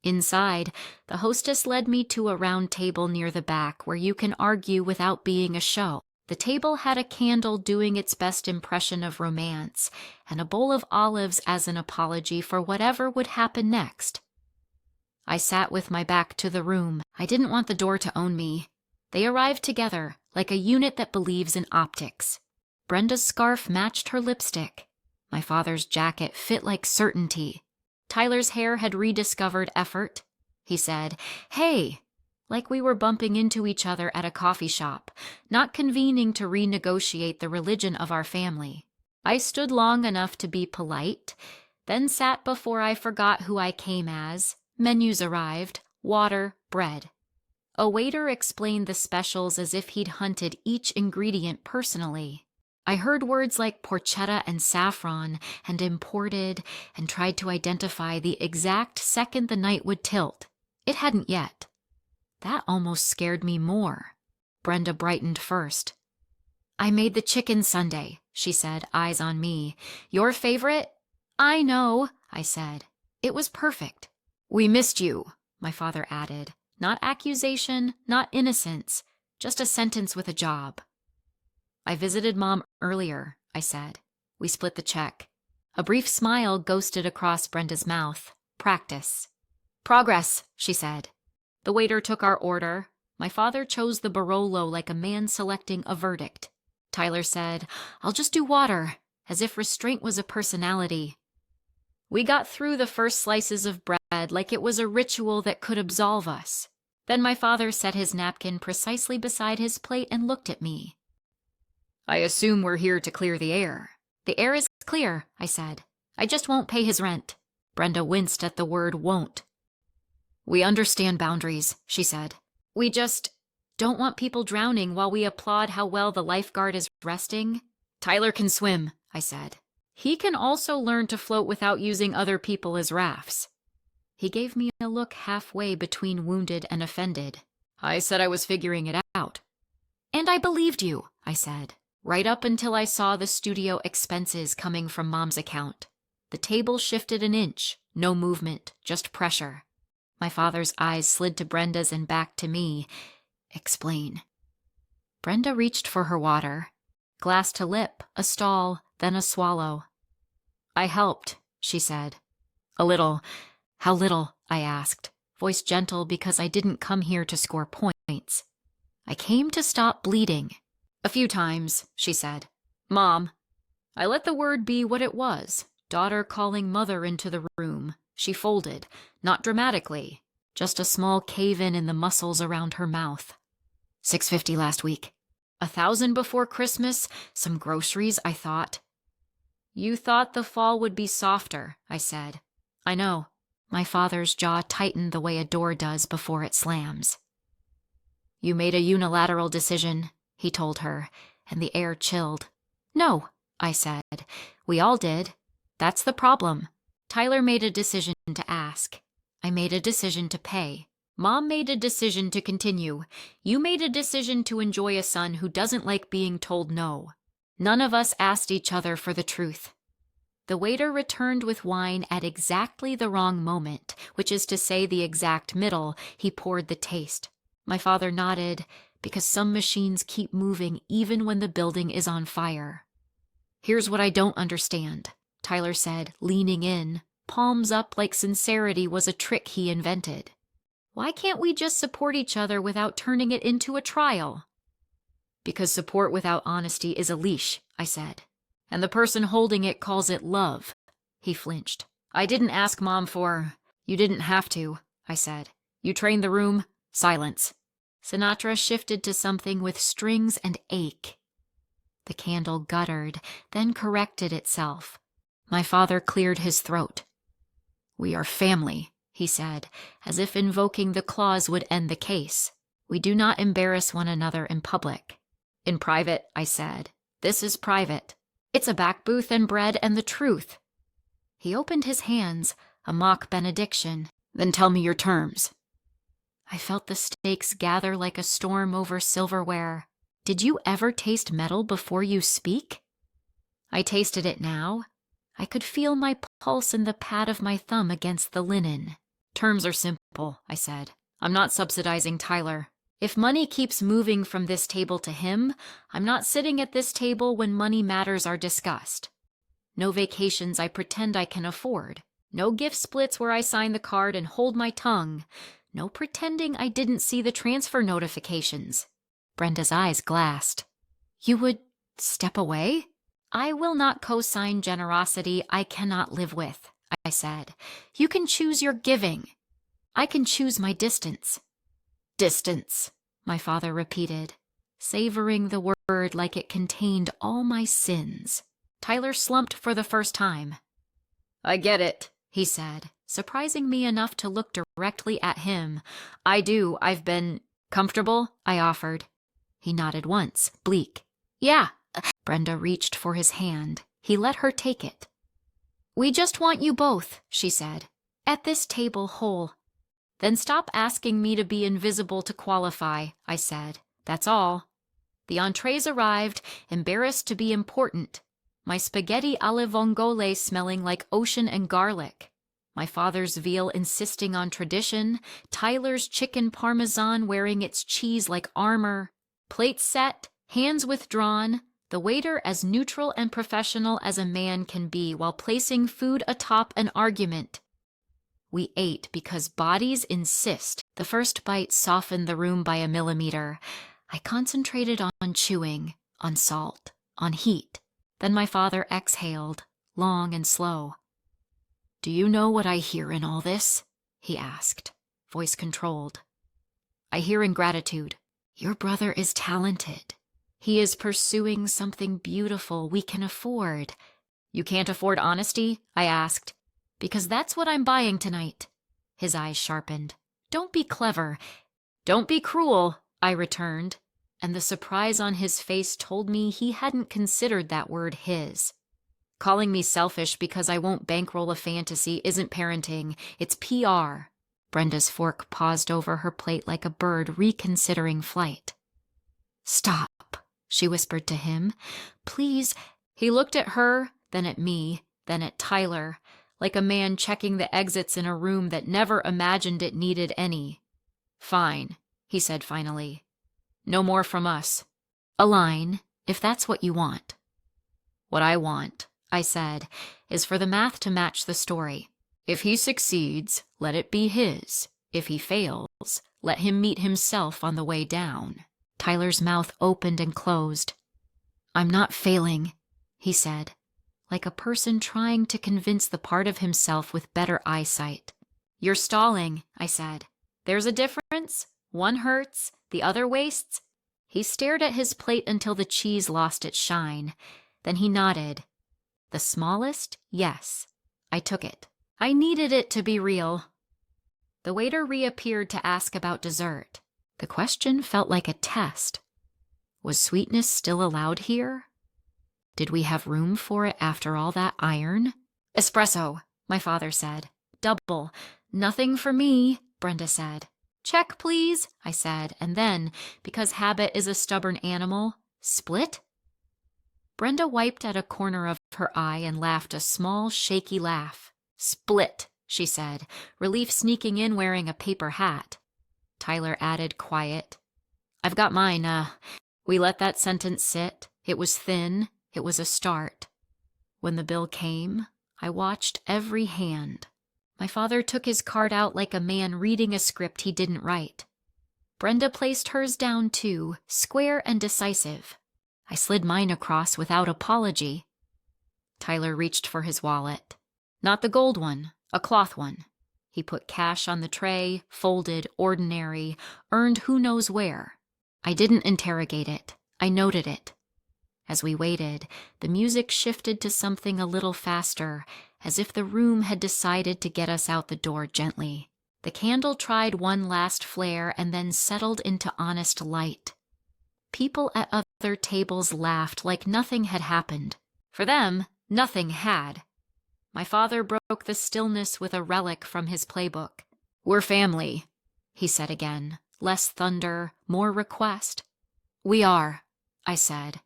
Inside, the hostess led me to a round table near the back where you can argue without being a show. The table had a candle doing its best impression of romance, and a bowl of olives as an apology for whatever would happen next. I sat with my back to the room. I didn't want the door to own me. They arrived together, like a unit that believes in optics. Brenda's scarf matched her lipstick. My father's jacket fit like certainty. Tyler's hair had rediscovered effort. He said, "Hey," like we were bumping into each other at a coffee shop, not convening to renegotiate the religion of our family. I stood long enough to be polite, then sat before I forgot who I came as. Menus arrived, water, bread. A waiter explained the specials as if he'd hunted each ingredient personally. I heard words like porchetta and saffron and imported and tried to identify the exact second the night would tilt. It hadn't yet. That almost scared me more. Brenda brightened first. "I made the chicken sundae," she said, eyes on me. "Your favorite?" "I know," I said. "It was perfect." "We missed you," my father added. Not accusation, not innocence, just a sentence with a job. "I visited Mom earlier," I said. We split the check. A brief smile ghosted across Brenda's mouth. Practice. "Progress," she said. The waiter took our order. My father chose the Barolo like a man selecting a verdict. Tyler said, "I'll just do water," as if restraint was a personality. We got through the first slices of bread like it was a ritual that could absolve us. Then my father set his napkin precisely beside his plate and looked at me. "I assume we're here to clear the air." "The air is clear," I said. "I just won't pay his rent." Brenda winced at the word won't. "We understand boundaries," she said. "We just don't want people drowning while we applaud how well the lifeguard is resting." "Tyler can swim," I said. "He can also learn to float without using other people as rafts." He gave me a look halfway between wounded and offended. "I said I was figuring it out." "And I believed you," I said, right up until I saw the studio expenses coming from Mom's account. The table shifted an inch, no movement, just pressure. My father's eyes slid to Brenda's and back to me. "Explain." Brenda reached for her water. Glass to lip, a stall, then a swallow. "I helped," she said. "A little. How little? I asked, voice gentle because I didn't come here to score points. I came to stop bleeding. A few times, she said. Mom. I let the word be what it was, daughter calling mother into the room. She folded, not dramatically, just a small cave-in in the muscles around her mouth. $650 last week. 1,000 before Christmas, some groceries, I thought. You thought the fall would be softer, I said. I know. My father's jaw tightened the way a door does before it slams. You made a unilateral decision, he told her, and the air chilled. No, I said. We all did. That's the problem. Tyler made a decision to ask. I made a decision to pay. Mom made a decision to continue. You made a decision to enjoy a son who doesn't like being told no. None of us asked each other for the truth. The waiter returned with wine at exactly the wrong moment, which is to say the exact middle. He poured the taste. My father nodded, because some machines keep moving even when the building is on fire. Here's what I don't understand, Tyler said, leaning in, palms up like sincerity was a trick he invented. Why can't we just support each other without turning it into a trial? Because support without honesty is a leash, I said. And the person holding it calls it love. He flinched. I didn't ask Mom for... You didn't have to, I said. You trained the room. Silence. Sinatra shifted to something with strings and ache. The candle guttered, then corrected itself. My father cleared his throat. We are family, he said, as if invoking the clause would end the case. We do not embarrass one another in public. In private, I said. This is private. It's a back booth and bread and the truth. He opened his hands, a mock benediction. Then tell me your terms. I felt the stakes gather like a storm over silverware. Did you ever taste metal before you speak? I tasted it now. I could feel my pulse in the pad of my thumb against the linen. Terms are simple, I said. I'm not subsidizing Tyler. If money keeps moving from this table to him, I'm not sitting at this table when money matters are discussed. No vacations I pretend I can afford. No gift splits where I sign the card and hold my tongue. No pretending I didn't see the transfer notifications. Brenda's eyes glassed. You would step away? I will not co-sign generosity I cannot live with, I said. You can choose your giving. I can choose my distance. Distance, my father repeated, savoring the word like it contained all my sins. Tyler slumped for the first time. I get it, he said, surprising me enough to look directly at him. I do. I've been... Comfortable? I offered. He nodded once, bleak. Yeah. Brenda reached for his hand. He let her take it. We just want you both, she said, at this table whole. Then stop asking me to be invisible to qualify, I said. That's all. The entrees arrived, embarrassed to be important. My spaghetti alle vongole smelling like ocean and garlic. My father's veal insisting on tradition. Tyler's chicken parmesan wearing its cheese like armor. Plates set, hands withdrawn. The waiter as neutral and professional as a man can be while placing food atop an argument. We ate because bodies insist. The first bite softened the room by a millimeter. I concentrated on chewing, on salt, on heat. Then my father exhaled, long and slow. Do you know what I hear in all this? He asked, voice controlled. I hear ingratitude. Your brother is talented. He is pursuing something beautiful we can afford. You can't afford honesty? I asked. Because that's what I'm buying tonight. His eyes sharpened. Don't be clever. Don't be cruel, I returned, and the surprise on his face told me he hadn't considered that word his. Calling me selfish because I won't bankroll a fantasy isn't parenting, it's PR. Brenda's fork paused over her plate like a bird reconsidering flight. Stop, she whispered to him. Please. He looked at her, then at me, then at Tyler, like a man checking the exits in a room that never imagined it needed any. Fine, he said finally. No more from us. A line, if that's what you want. What I want, I said, is for the math to match the story. If he succeeds, let it be his. If he fails, let him meet himself on the way down. Tyler's mouth opened and closed. I'm not failing, he said, like a person trying to convince the part of himself with better eyesight. You're stalling, I said. There's a difference. One hurts, the other wastes. He stared at his plate until the cheese lost its shine. Then he nodded. The smallest? Yes. I took it. I needed it to be real. The waiter reappeared to ask about dessert. The question felt like a test. Was sweetness still allowed here? Did we have room for it after all that iron? Espresso, my father said. Double. Nothing for me, Brenda said. Check, please, I said, and then, because habit is a stubborn animal, split? Brenda wiped at a corner of her eye and laughed a small, shaky laugh. Split, she said, relief sneaking in wearing a paper hat. Tyler added, quiet. I've got mine, We let that sentence sit. It was thin. It was a start. When the bill came, I watched every hand. My father took his card out like a man reading a script he didn't write. Brenda placed hers down too, square and decisive. I slid mine across without apology. Tyler reached for his wallet. Not the gold one, a cloth one. He put cash on the tray, folded, ordinary, earned who knows where. I didn't interrogate it. I noted it. As we waited, the music shifted to something a little faster, as if the room had decided to get us out the door gently. The candle tried one last flare and then settled into honest light. People at other tables laughed like nothing had happened. For them, nothing had. My father broke the stillness with a relic from his playbook. We're family, he said again. Less thunder, more request. We are, I said.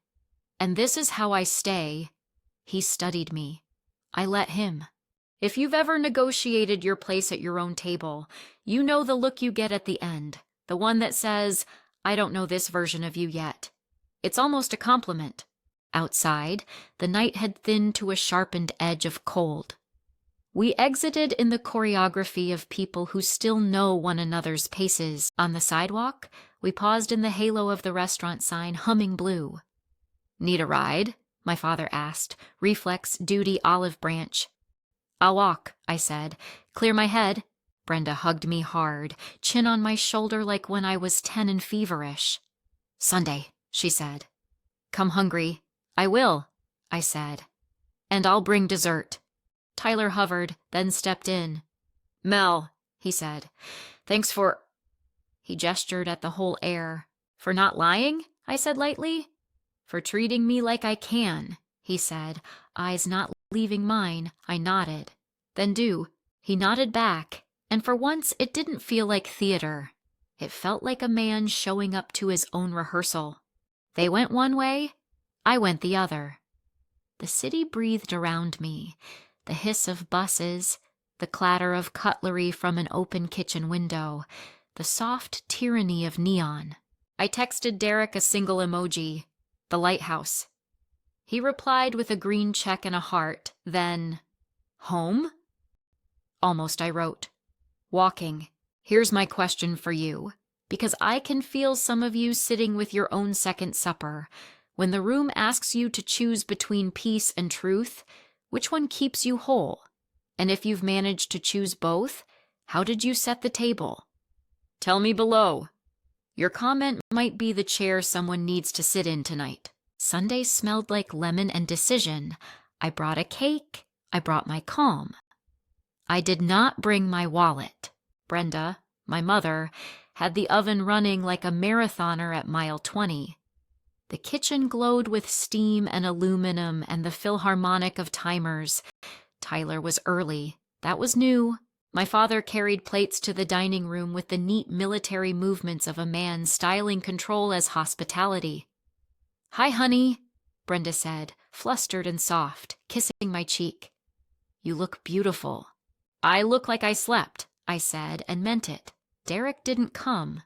And this is how I stay. He studied me. I let him. If you've ever negotiated your place at your own table, you know the look you get at the end. The one that says, I don't know this version of you yet. It's almost a compliment. Outside, the night had thinned to a sharpened edge of cold. We exited in the choreography of people who still know one another's paces. On the sidewalk, we paused in the halo of the restaurant sign, humming Blue. Need a ride? My father asked, reflex duty olive branch. I'll walk, I said. Clear my head. Brenda hugged me hard, chin on my shoulder like when I was 10 and feverish. Sunday, she said. Come hungry. I will, I said. And I'll bring dessert. Tyler hovered, then stepped in. Mel, he said. Thanks for... He gestured at the whole air. For not lying? I said lightly. For treating me like I can, he said, eyes not leaving mine. I nodded. Then do. He nodded back, and for once it didn't feel like theater. It felt like a man showing up to his own rehearsal. They went one way, I went the other. The city breathed around me, the hiss of buses, the clatter of cutlery from an open kitchen window, the soft tyranny of neon. I texted Derek a single emoji, the lighthouse. He replied with a green check and a heart, then, home? Almost, I wrote. Walking. Here's my question for you, because I can feel some of you sitting with your own second supper. When the room asks you to choose between peace and truth, which one keeps you whole? And if you've managed to choose both, how did you set the table? Tell me below. Your comment might be the chair someone needs to sit in tonight. Sunday smelled like lemon and decision. I brought a cake. I brought my calm. I did not bring my wallet. Brenda, my mother, had the oven running like a marathoner at mile 20. The kitchen glowed with steam and aluminum and the Philharmonic of timers. Tyler was early. That was new. My father carried plates to the dining room with the neat military movements of a man styling control as hospitality. Hi, honey, Brenda said, flustered and soft, kissing my cheek. You look beautiful. I look like I slept, I said, and meant it. Derek didn't come.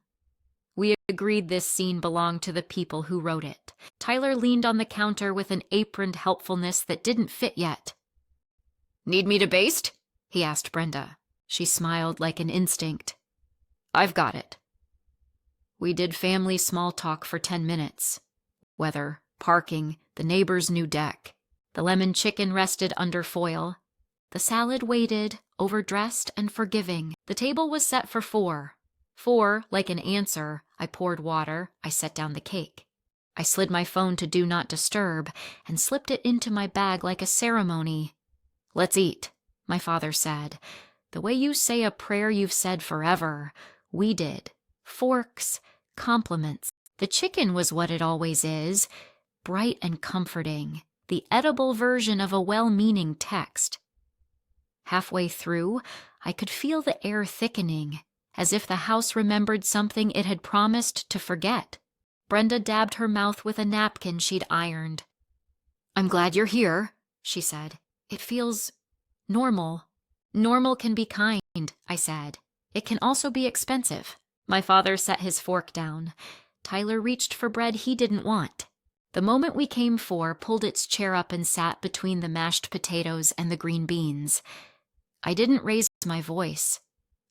We agreed this scene belonged to the people who wrote it. Tyler leaned on the counter with an aproned helpfulness that didn't fit yet. Need me to baste? he asked Brenda. She smiled like an instinct. I've got it. We did family small talk for 10 minutes. Weather, parking, the neighbor's new deck. The lemon chicken rested under foil. The salad waited, overdressed and forgiving. The table was set for 4. 4, like an answer. I poured water. I set down the cake. I slid my phone to Do Not Disturb and slipped it into my bag like a ceremony. Let's eat, my father said. The way you say a prayer you've said forever. We did. Forks, compliments. The chicken was what it always is, bright and comforting, the edible version of a well-meaning text. Halfway through, I could feel the air thickening, as if the house remembered something it had promised to forget. Brenda dabbed her mouth with a napkin she'd ironed. I'm glad you're here, she said. It feels normal. Normal can be kind, I said. It can also be expensive. My father set his fork down. Tyler reached for bread he didn't want. The moment we came for pulled its chair up and sat between the mashed potatoes and the green beans. I didn't raise my voice.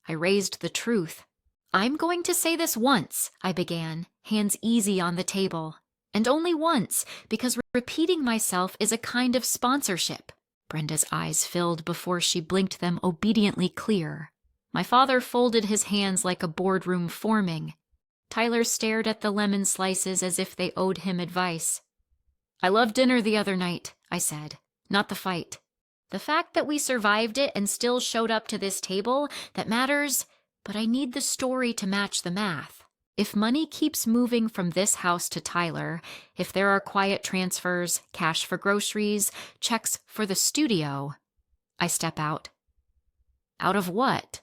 I raised the truth. I'm going to say this once, I began, hands easy on the table. And only once, because repeating myself is a kind of sponsorship. Brenda's eyes filled before she blinked them obediently clear. My father folded his hands like a boardroom forming. Tyler stared at the lemon slices as if they owed him advice. I loved dinner the other night, I said, not the fight. The fact that we survived it and still showed up to this table, that matters, but I need the story to match the math. If money keeps moving from this house to Tyler, if there are quiet transfers, cash for groceries, checks for the studio, I step out. Out of what?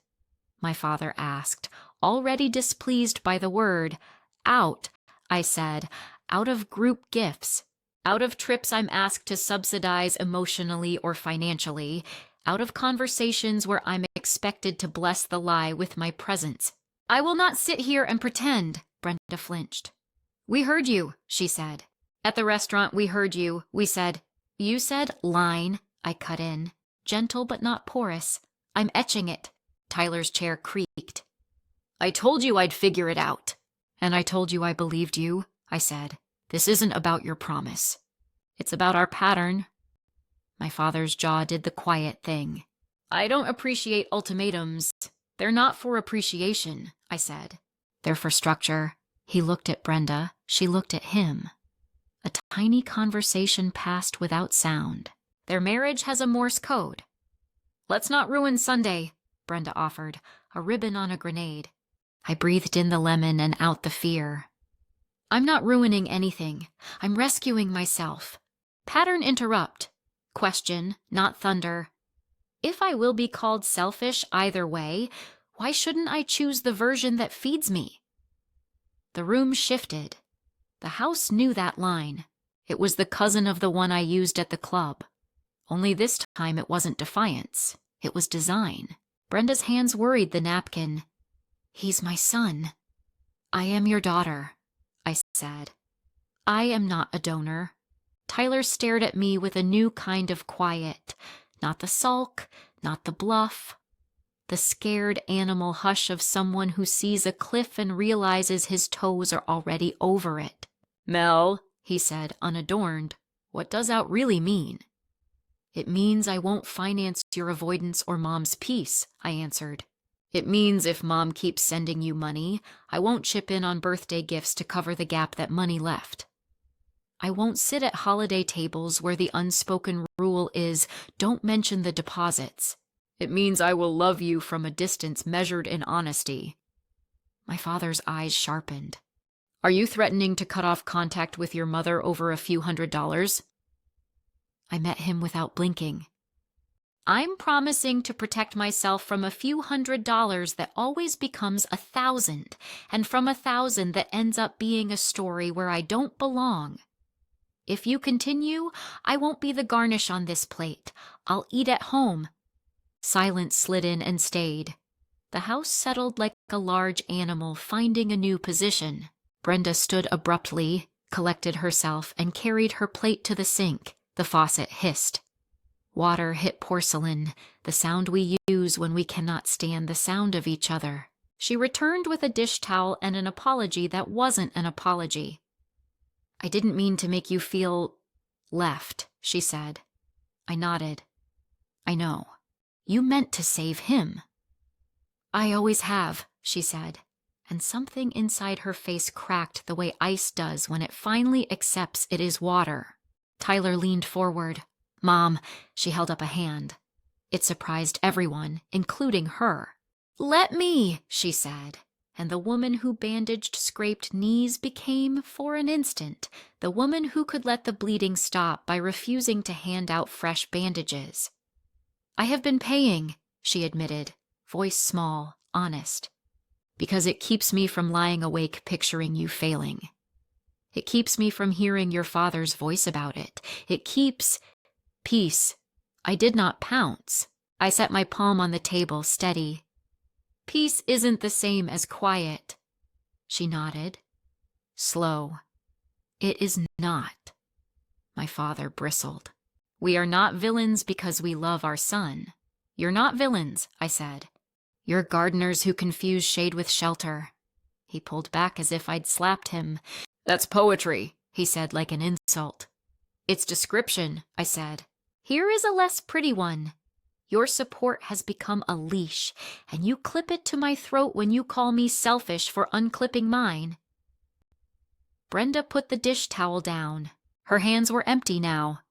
My father asked, already displeased by the word. Out, I said, out of group gifts, out of trips I'm asked to subsidize emotionally or financially, out of conversations where I'm expected to bless the lie with my presence. I will not sit here and pretend, Brenda flinched. We heard you, she said. At the restaurant, we heard you. We said, you said line, I cut in. Gentle but not porous. I'm etching it. Tyler's chair creaked. I told you I'd figure it out. And I told you I believed you, I said. This isn't about your promise. It's about our pattern. My father's jaw did the quiet thing. I don't appreciate ultimatums. They're not for appreciation, I said. They're for structure. He looked at Brenda. She looked at him. A tiny conversation passed without sound. Their marriage has a Morse code. Let's not ruin Sunday, Brenda offered, a ribbon on a grenade. I breathed in the lemon and out the fear. I'm not ruining anything. I'm rescuing myself. Pattern interrupt. Question, not thunder. If I will be called selfish either way, why shouldn't I choose the version that feeds me? The room shifted. The house knew that line. It was the cousin of the one I used at the club. Only this time it wasn't defiance. It was design. Brenda's hands worried the napkin. He's my son. I am your daughter, I said. I am not a donor. Tyler stared at me with a new kind of quiet. Not the sulk, not the bluff. The scared animal hush of someone who sees a cliff and realizes his toes are already over it. Mel, he said, unadorned, what does out really mean? It means I won't finance your avoidance or Mom's peace, I answered. It means if Mom keeps sending you money, I won't chip in on birthday gifts to cover the gap that money left. I won't sit at holiday tables where the unspoken rule is, don't mention the deposits. It means I will love you from a distance measured in honesty. My father's eyes sharpened. Are you threatening to cut off contact with your mother over a few $100s? I met him without blinking. I'm promising to protect myself from a few $100 that always becomes 1,000, and from 1,000 that ends up being a story where I don't belong. If you continue, I won't be the garnish on this plate. I'll eat at home. Silence slid in and stayed. The house settled like a large animal finding a new position. Brenda stood abruptly, collected herself, and carried her plate to the sink. The faucet hissed. Water hit porcelain, the sound we use when we cannot stand the sound of each other. She returned with a dish towel and an apology that wasn't an apology. "I didn't mean to make you feel left," she said. I nodded. "I know. You meant to save him." "I always have," she said, and something inside her face cracked the way ice does when it finally accepts it is water. Tyler leaned forward. "Mom," she held up a hand. It surprised everyone, including her. "Let me," she said, and the woman who bandaged scraped knees became, for an instant, the woman who could let the bleeding stop by refusing to hand out fresh bandages. "I have been paying," she admitted, voice small, honest, "because it keeps me from lying awake picturing you failing. It keeps me from hearing your father's voice about it. It keeps peace." I did not pounce. I set my palm on the table, steady. "Peace isn't the same as quiet." She nodded. Slow. "It is not." My father bristled. "We are not villains because we love our son." "You're not villains," I said. "You're gardeners who confuse shade with shelter." He pulled back as if I'd slapped him. "That's poetry," he said like an insult. "It's description," I said. "Here is a less pretty one. Your support has become a leash, and you clip it to my throat when you call me selfish for unclipping mine." Brenda put the dish towel down. Her hands were empty now.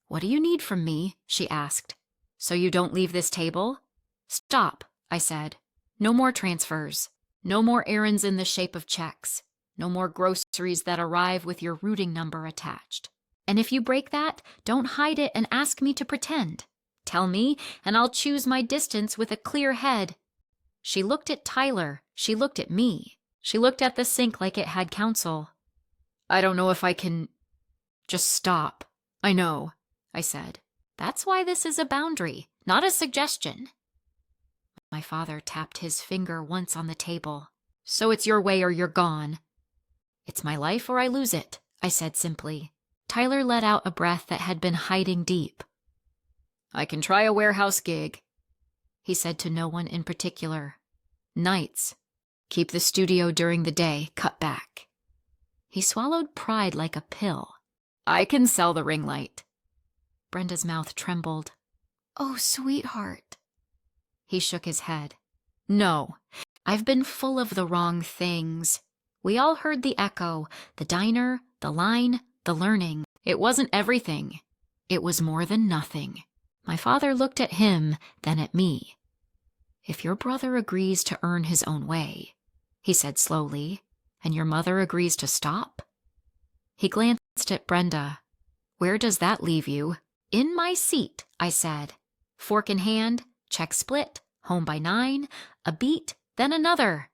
"What do you need from me?" she asked. "So you don't leave this table?" "Stop," I said. "No more transfers. No more errands in the shape of checks. No more groceries that arrive with your routing number attached. And if you break that, don't hide it and ask me to pretend. Tell me, and I'll choose my distance with a clear head." She looked at Tyler. She looked at me. She looked at the sink like it had counsel. "I don't know if I can... just stop." "I know," I said. "That's why this is a boundary, not a suggestion." My father tapped his finger once on the table. "So it's your way or you're gone." "It's my life or I lose it," I said simply. Tyler let out a breath that had been hiding deep. "I can try a warehouse gig," he said to no one in particular. "Nights. Keep the studio during the day, cut back." He swallowed pride like a pill. "I can sell the ring light." Brenda's mouth trembled. "Oh, sweetheart." He shook his head. "No, I've been full of the wrong things. We all heard the echo, the diner, the line, the learning. It wasn't everything. It was more than nothing." My father looked at him, then at me. "If your brother agrees to earn his own way," he said slowly, "and your mother agrees to stop?" He glanced at Brenda. "Where does that leave you?" "In my seat," I said. "Fork in hand, check split, home by 9, a beat, then another.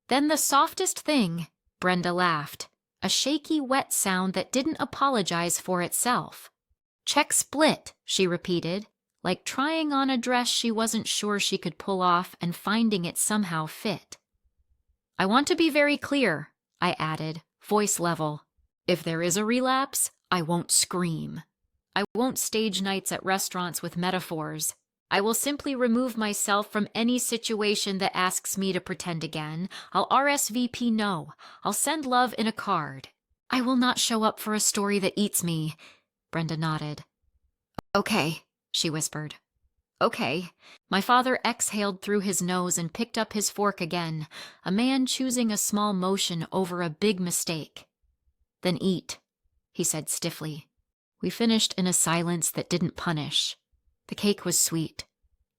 Then the softest thing," Brenda laughed, a shaky, wet sound that didn't apologize for itself. "Check split," she repeated, like trying on a dress she wasn't sure she could pull off and finding it somehow fit. "I want to be very clear," I added, voice level. "If there is a relapse, I won't scream. I won't stage nights at restaurants with metaphors. I will simply remove myself from any situation that asks me to pretend again. I'll RSVP no. I'll send love in a card. I will not show up for a story that eats me." Brenda nodded. "Okay," she whispered. "Okay." My father exhaled through his nose and picked up his fork again, a man choosing a small motion over a big mistake. "Then eat," he said stiffly. We finished in a silence that didn't punish. The cake was sweet.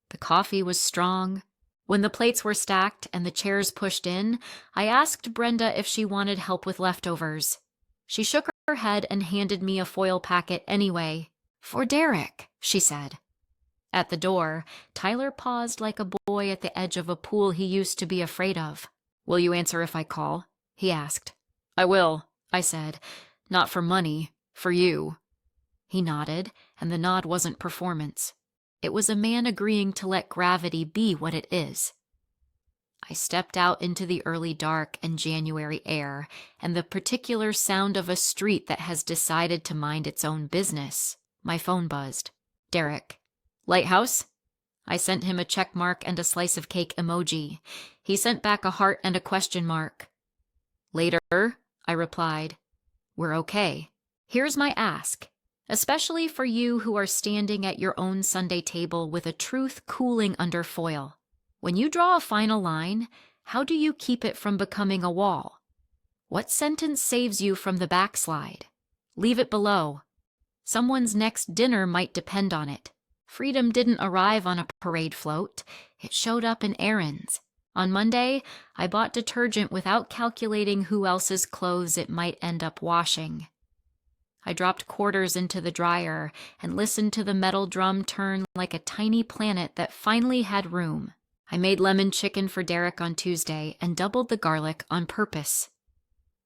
The coffee was strong. When the plates were stacked and the chairs pushed in, I asked Brenda if she wanted help with leftovers. She shook her head and handed me a foil packet anyway. "For Derek," she said. At the door, Tyler paused like a boy at the edge of a pool he used to be afraid of. "Will you answer if I call?" he asked. "I will," I said. "Not for money, for you." He nodded, and the nod wasn't performance. It was a man agreeing to let gravity be what it is. I stepped out into the early dark and January air, and the particular sound of a street that has decided to mind its own business. My phone buzzed. Derek. Lighthouse? I sent him a check mark and a slice of cake emoji. He sent back a heart and a question mark. Later, I replied. We're okay. Here's my ask, especially for you who are standing at your own Sunday table with a truth cooling under foil. When you draw a final line, how do you keep it from becoming a wall? What sentence saves you from the backslide? Leave it below. Someone's next dinner might depend on it. Freedom didn't arrive on a parade float. It showed up in errands. On Monday, I bought detergent without calculating who else's clothes it might end up washing. I dropped quarters into the dryer and listened to the metal drum turn like a tiny planet that finally had room. I made lemon chicken for Derek on Tuesday and doubled the garlic on purpose.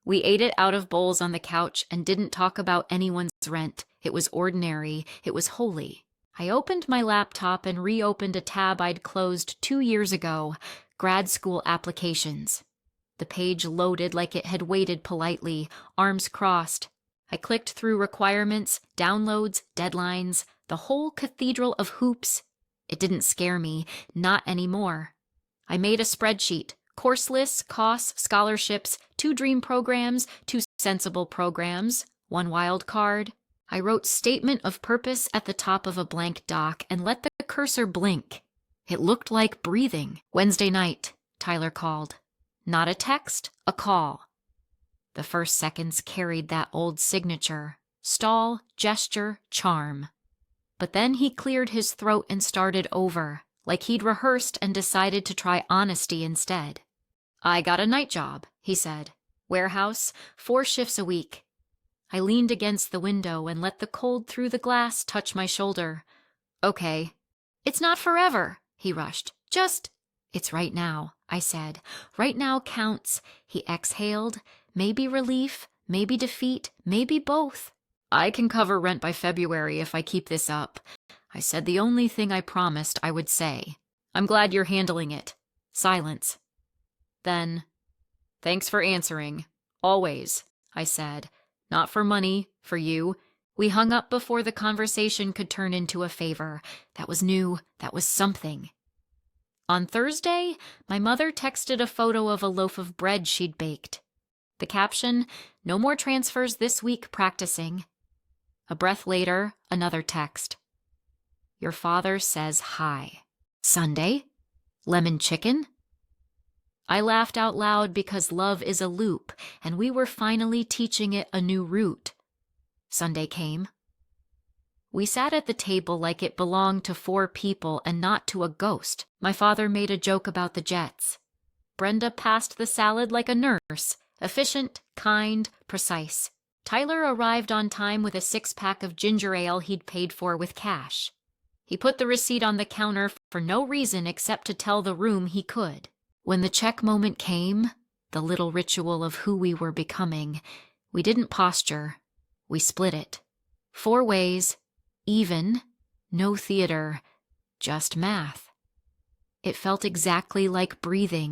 We ate it out of bowls on the couch and didn't talk about anyone's rent. It was ordinary. It was holy. I opened my laptop and reopened a tab I'd closed 2 years ago, grad school applications. The page loaded like it had waited politely, arms crossed. I clicked through requirements, downloads, deadlines, the whole cathedral of hoops. It didn't scare me, not anymore. I made a spreadsheet, course lists, costs, scholarships, 2 dream programs, 2 sensible programs, 1 wild card. I wrote statement of purpose at the top of a blank doc and let the cursor blink. It looked like breathing. Wednesday night, Tyler called. Not a text, a call. The first seconds carried that old signature, stall, gesture, charm. But then he cleared his throat and started over, like he'd rehearsed and decided to try honesty instead. I got a night job, he said. Warehouse, 4 shifts a week. I leaned against the window and let the cold through the glass touch my shoulder. Okay. It's not forever, he rushed. It's right now, I said. Right now counts. He exhaled. Maybe relief, maybe defeat, maybe both. I can cover rent by February if I keep this up. I said the only thing I promised I would say. I'm glad you're handling it. Silence. Then, thanks for answering. Always, I said. Not for money, for you. We hung up before the conversation could turn into a favor. That was new. That was something. On Thursday, my mother texted a photo of a loaf of bread she'd baked. The caption, no more transfers this week practicing. A breath later, another text. Your father says hi. Sunday? Lemon chicken? I laughed out loud because love is a loop, and we were finally teaching it a new route. Sunday came. We sat at the table like it belonged to 4 people and not to a ghost. My father made a joke about the Jets. Brenda passed the salad like a nurse, efficient, kind, precise. Tyler arrived on time with a 6-pack of ginger ale he'd paid for with cash. He put the receipt on the counter for no reason except to tell the room he could. When the check moment came, the little ritual of who we were becoming, we didn't posture. We split it. 4 ways, even, no theater, just math. It felt exactly like breathing,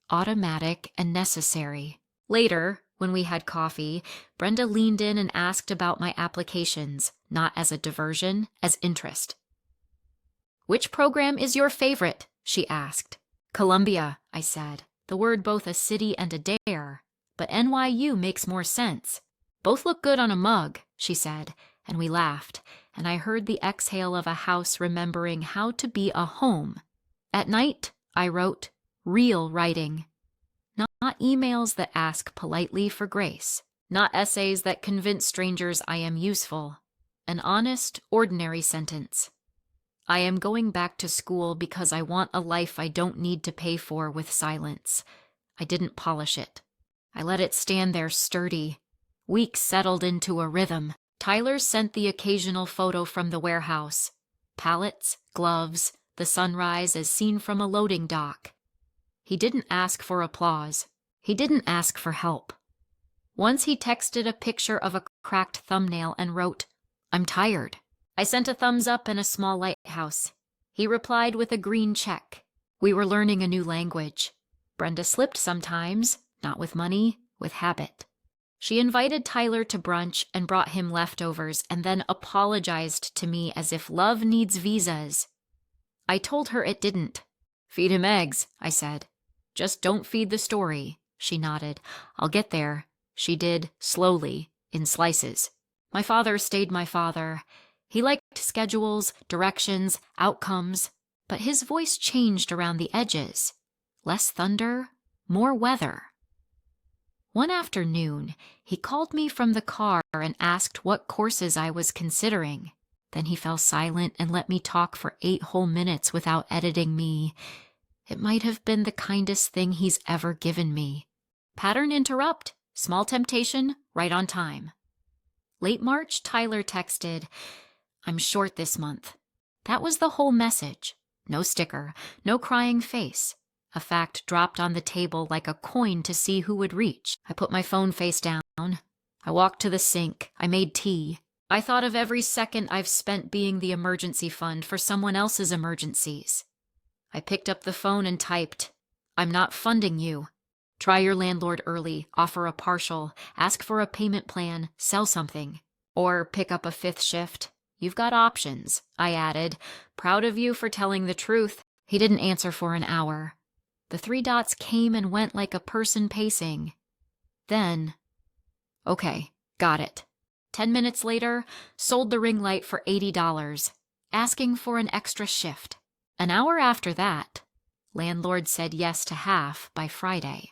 automatic and necessary. Later, when we had coffee, Brenda leaned in and asked about my applications, not as a diversion, as interest. Which program is your favorite? She asked. Columbia, I said. The word both a city and a dare. But NYU makes more sense. Both look good on a mug, she said, and we laughed, and I heard the exhale of a house remembering how to be a home. At night, I wrote, real writing. Not emails that ask politely for grace. Not essays that convince strangers I am useful. An honest, ordinary sentence. I am going back to school because I want a life I don't need to pay for with silence. I didn't polish it. I let it stand there sturdy. Weeks settled into a rhythm. Tyler sent the occasional photo from the warehouse. Pallets, gloves, the sunrise as seen from a loading dock. He didn't ask for applause. He didn't ask for help. Once he texted a picture of a cracked thumbnail and wrote, I'm tired. I sent a thumbs up and a small lighthouse. He replied with a green check. We were learning a new language. Brenda slipped sometimes, not with money, with habit. She invited Tyler to brunch and brought him leftovers and then apologized to me as if love needs visas. I told her it didn't. "Feed him eggs," I said. "Just don't feed the story." She nodded. "I'll get there." She did, slowly, in slices. My father stayed my father. He liked schedules, directions, outcomes, but his voice changed around the edges. Less thunder, more weather. One afternoon, he called me from the car and asked what courses I was considering. Then he fell silent and let me talk for 8 whole minutes without editing me. It might have been the kindest thing he's ever given me. Pattern interrupt, small temptation, right on time. Late March, Tyler texted, "I'm short this month." That was the whole message. No sticker, no crying face. A fact dropped on the table like a coin to see who would reach. I put my phone face down. I walked to the sink. I made tea. I thought of every second I've spent being the emergency fund for someone else's emergencies. I picked up the phone and typed, "I'm not funding you. Try your landlord early, offer a partial, ask for a payment plan, sell something. Or pick up a 5th shift. You've got options," I added. "Proud of you for telling the truth." He didn't answer for an hour. The 3 dots came and went like a person pacing. Then, "Okay, got it." 10 minutes later, sold the ring light for $80, asking for an extra shift. An hour after that, landlord said yes to half by Friday.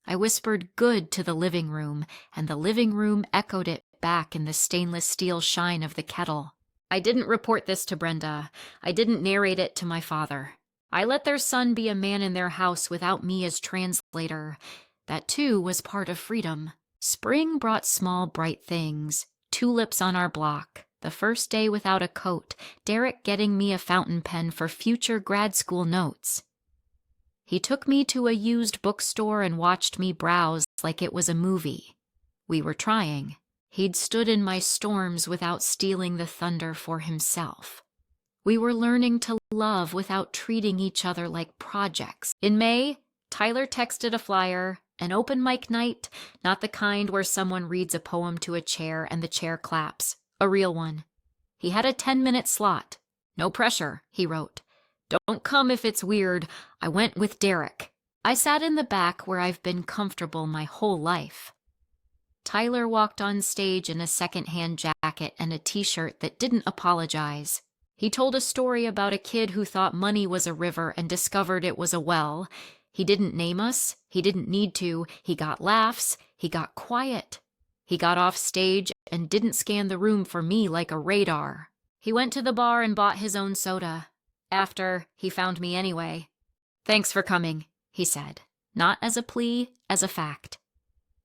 I whispered good to the living room, and the living room echoed it back in the stainless steel shine of the kettle. I didn't report this to Brenda. I didn't narrate it to my father. I let their son be a man in their house without me as translator. That too was part of freedom. Spring brought small bright things. Tulips on our block. The first day without a coat. Derek getting me a fountain pen for future grad school notes. He took me to a used bookstore and watched me browse like it was a movie. We were trying. He'd stood in my storms without stealing the thunder for himself. We were learning to love without treating each other like projects. In May, Tyler texted a flyer, an open mic night, not the kind where someone reads a poem to a chair and the chair claps, a real one. He had a 10-minute slot. "No pressure," he wrote. "Don't come if it's weird. I went with Derek." I sat in the back where I've been comfortable my whole life. Tyler walked on stage in a second-hand jacket and a t-shirt that didn't apologize. He told a story about a kid who thought money was a river and discovered it was a well. He didn't name us. He didn't need to. He got laughs. He got quiet. He got off stage and didn't scan the room for me like a radar. He went to the bar and bought his own soda. After, he found me anyway. "Thanks for coming," he said, not as a plea, as a fact.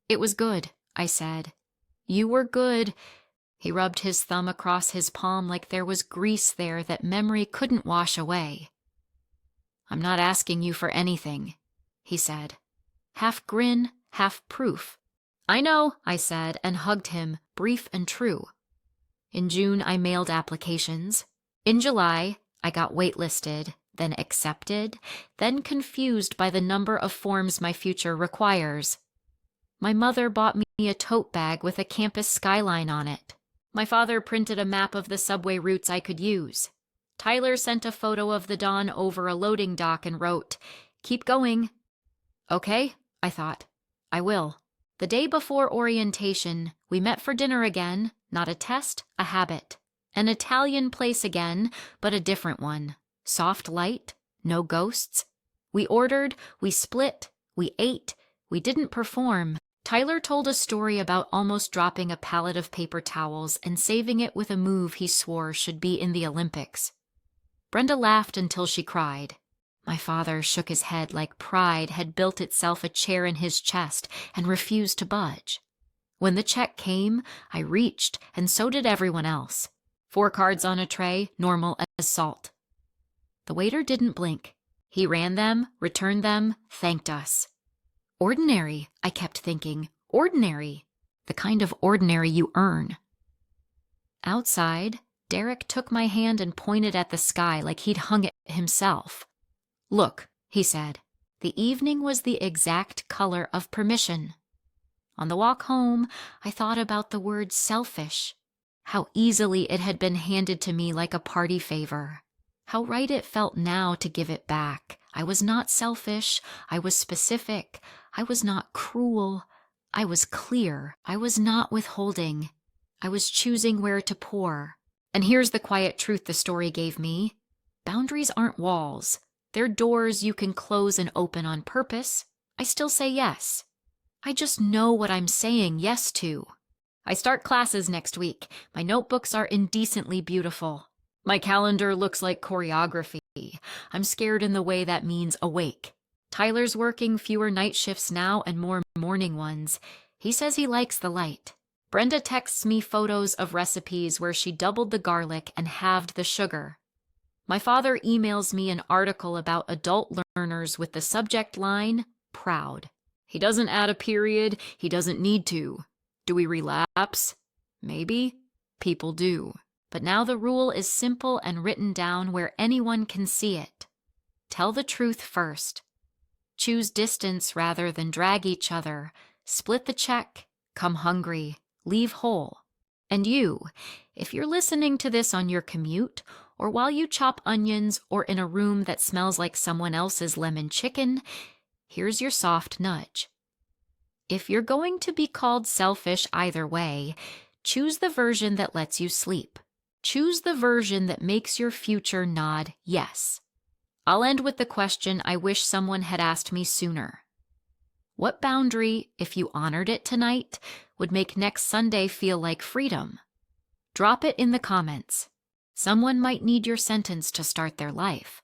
"It was good," I said. "You were good." He rubbed his thumb across his palm like there was grease there that memory couldn't wash away. "I'm not asking you for anything," he said. Half grin, half proof. "I know," I said, and hugged him, brief and true. In June, I mailed applications. In July, I got waitlisted, then accepted, then confused by the number of forms my future requires. My mother bought me a tote bag with a campus skyline on it. My father printed a map of the subway routes I could use. Tyler sent a photo of the dawn over a loading dock and wrote, "Keep going." Okay, I thought. I will. The day before orientation, we met for dinner again, not a test, a habit. An Italian place again, but a different one. Soft light, no ghosts. We ordered, we split, we ate, we didn't perform. Tyler told a story about almost dropping a pallet of paper towels and saving it with a move he swore should be in the Olympics. Brenda laughed until she cried. My father shook his head like pride had built itself a chair in his chest and refused to budge. When the check came, I reached, and so did everyone else. 4 cards on a tray, normal as salt. The waiter didn't blink. He ran them, returned them, thanked us. Ordinary, I kept thinking. Ordinary. The kind of ordinary you earn. Outside, Derek took my hand and pointed at the sky like he'd hung it himself. "Look," he said. The evening was the exact color of permission. On the walk home, I thought about the word selfish, how easily it had been handed to me like a party favor, how right it felt now to give it back. I was not selfish, I was specific, I was not cruel, I was clear, I was not withholding, I was choosing where to pour. And here's the quiet truth the story gave me. Boundaries aren't walls. They're doors you can close and open on purpose. I still say yes. I just know what I'm saying yes to. I start classes next week. My notebooks are indecently beautiful. My calendar looks like choreography. I'm scared in the way that means awake. Tyler's working fewer night shifts now and more morning ones. He says he likes the light. Brenda texts me photos of recipes where she doubled the garlic and halved the sugar. My father emails me an article about adult learners with the subject line, proud. He doesn't add a period, he doesn't need to. Do we relapse? Maybe. People do. But now the rule is simple and written down where anyone can see it. Tell the truth first. Choose distance rather than drag each other. Split the check. Come hungry. Leave whole. And you, if you're listening to this on your commute, or while you chop onions, or in a room that smells like someone else's lemon chicken, here's your soft nudge. If you're going to be called selfish either way, choose the version that lets you sleep. Choose the version that makes your future nod yes. I'll end with the question I wish someone had asked me sooner. What boundary, if you honored it tonight, would make next Sunday feel like freedom? Drop it in the comments. Someone might need your sentence to start their life.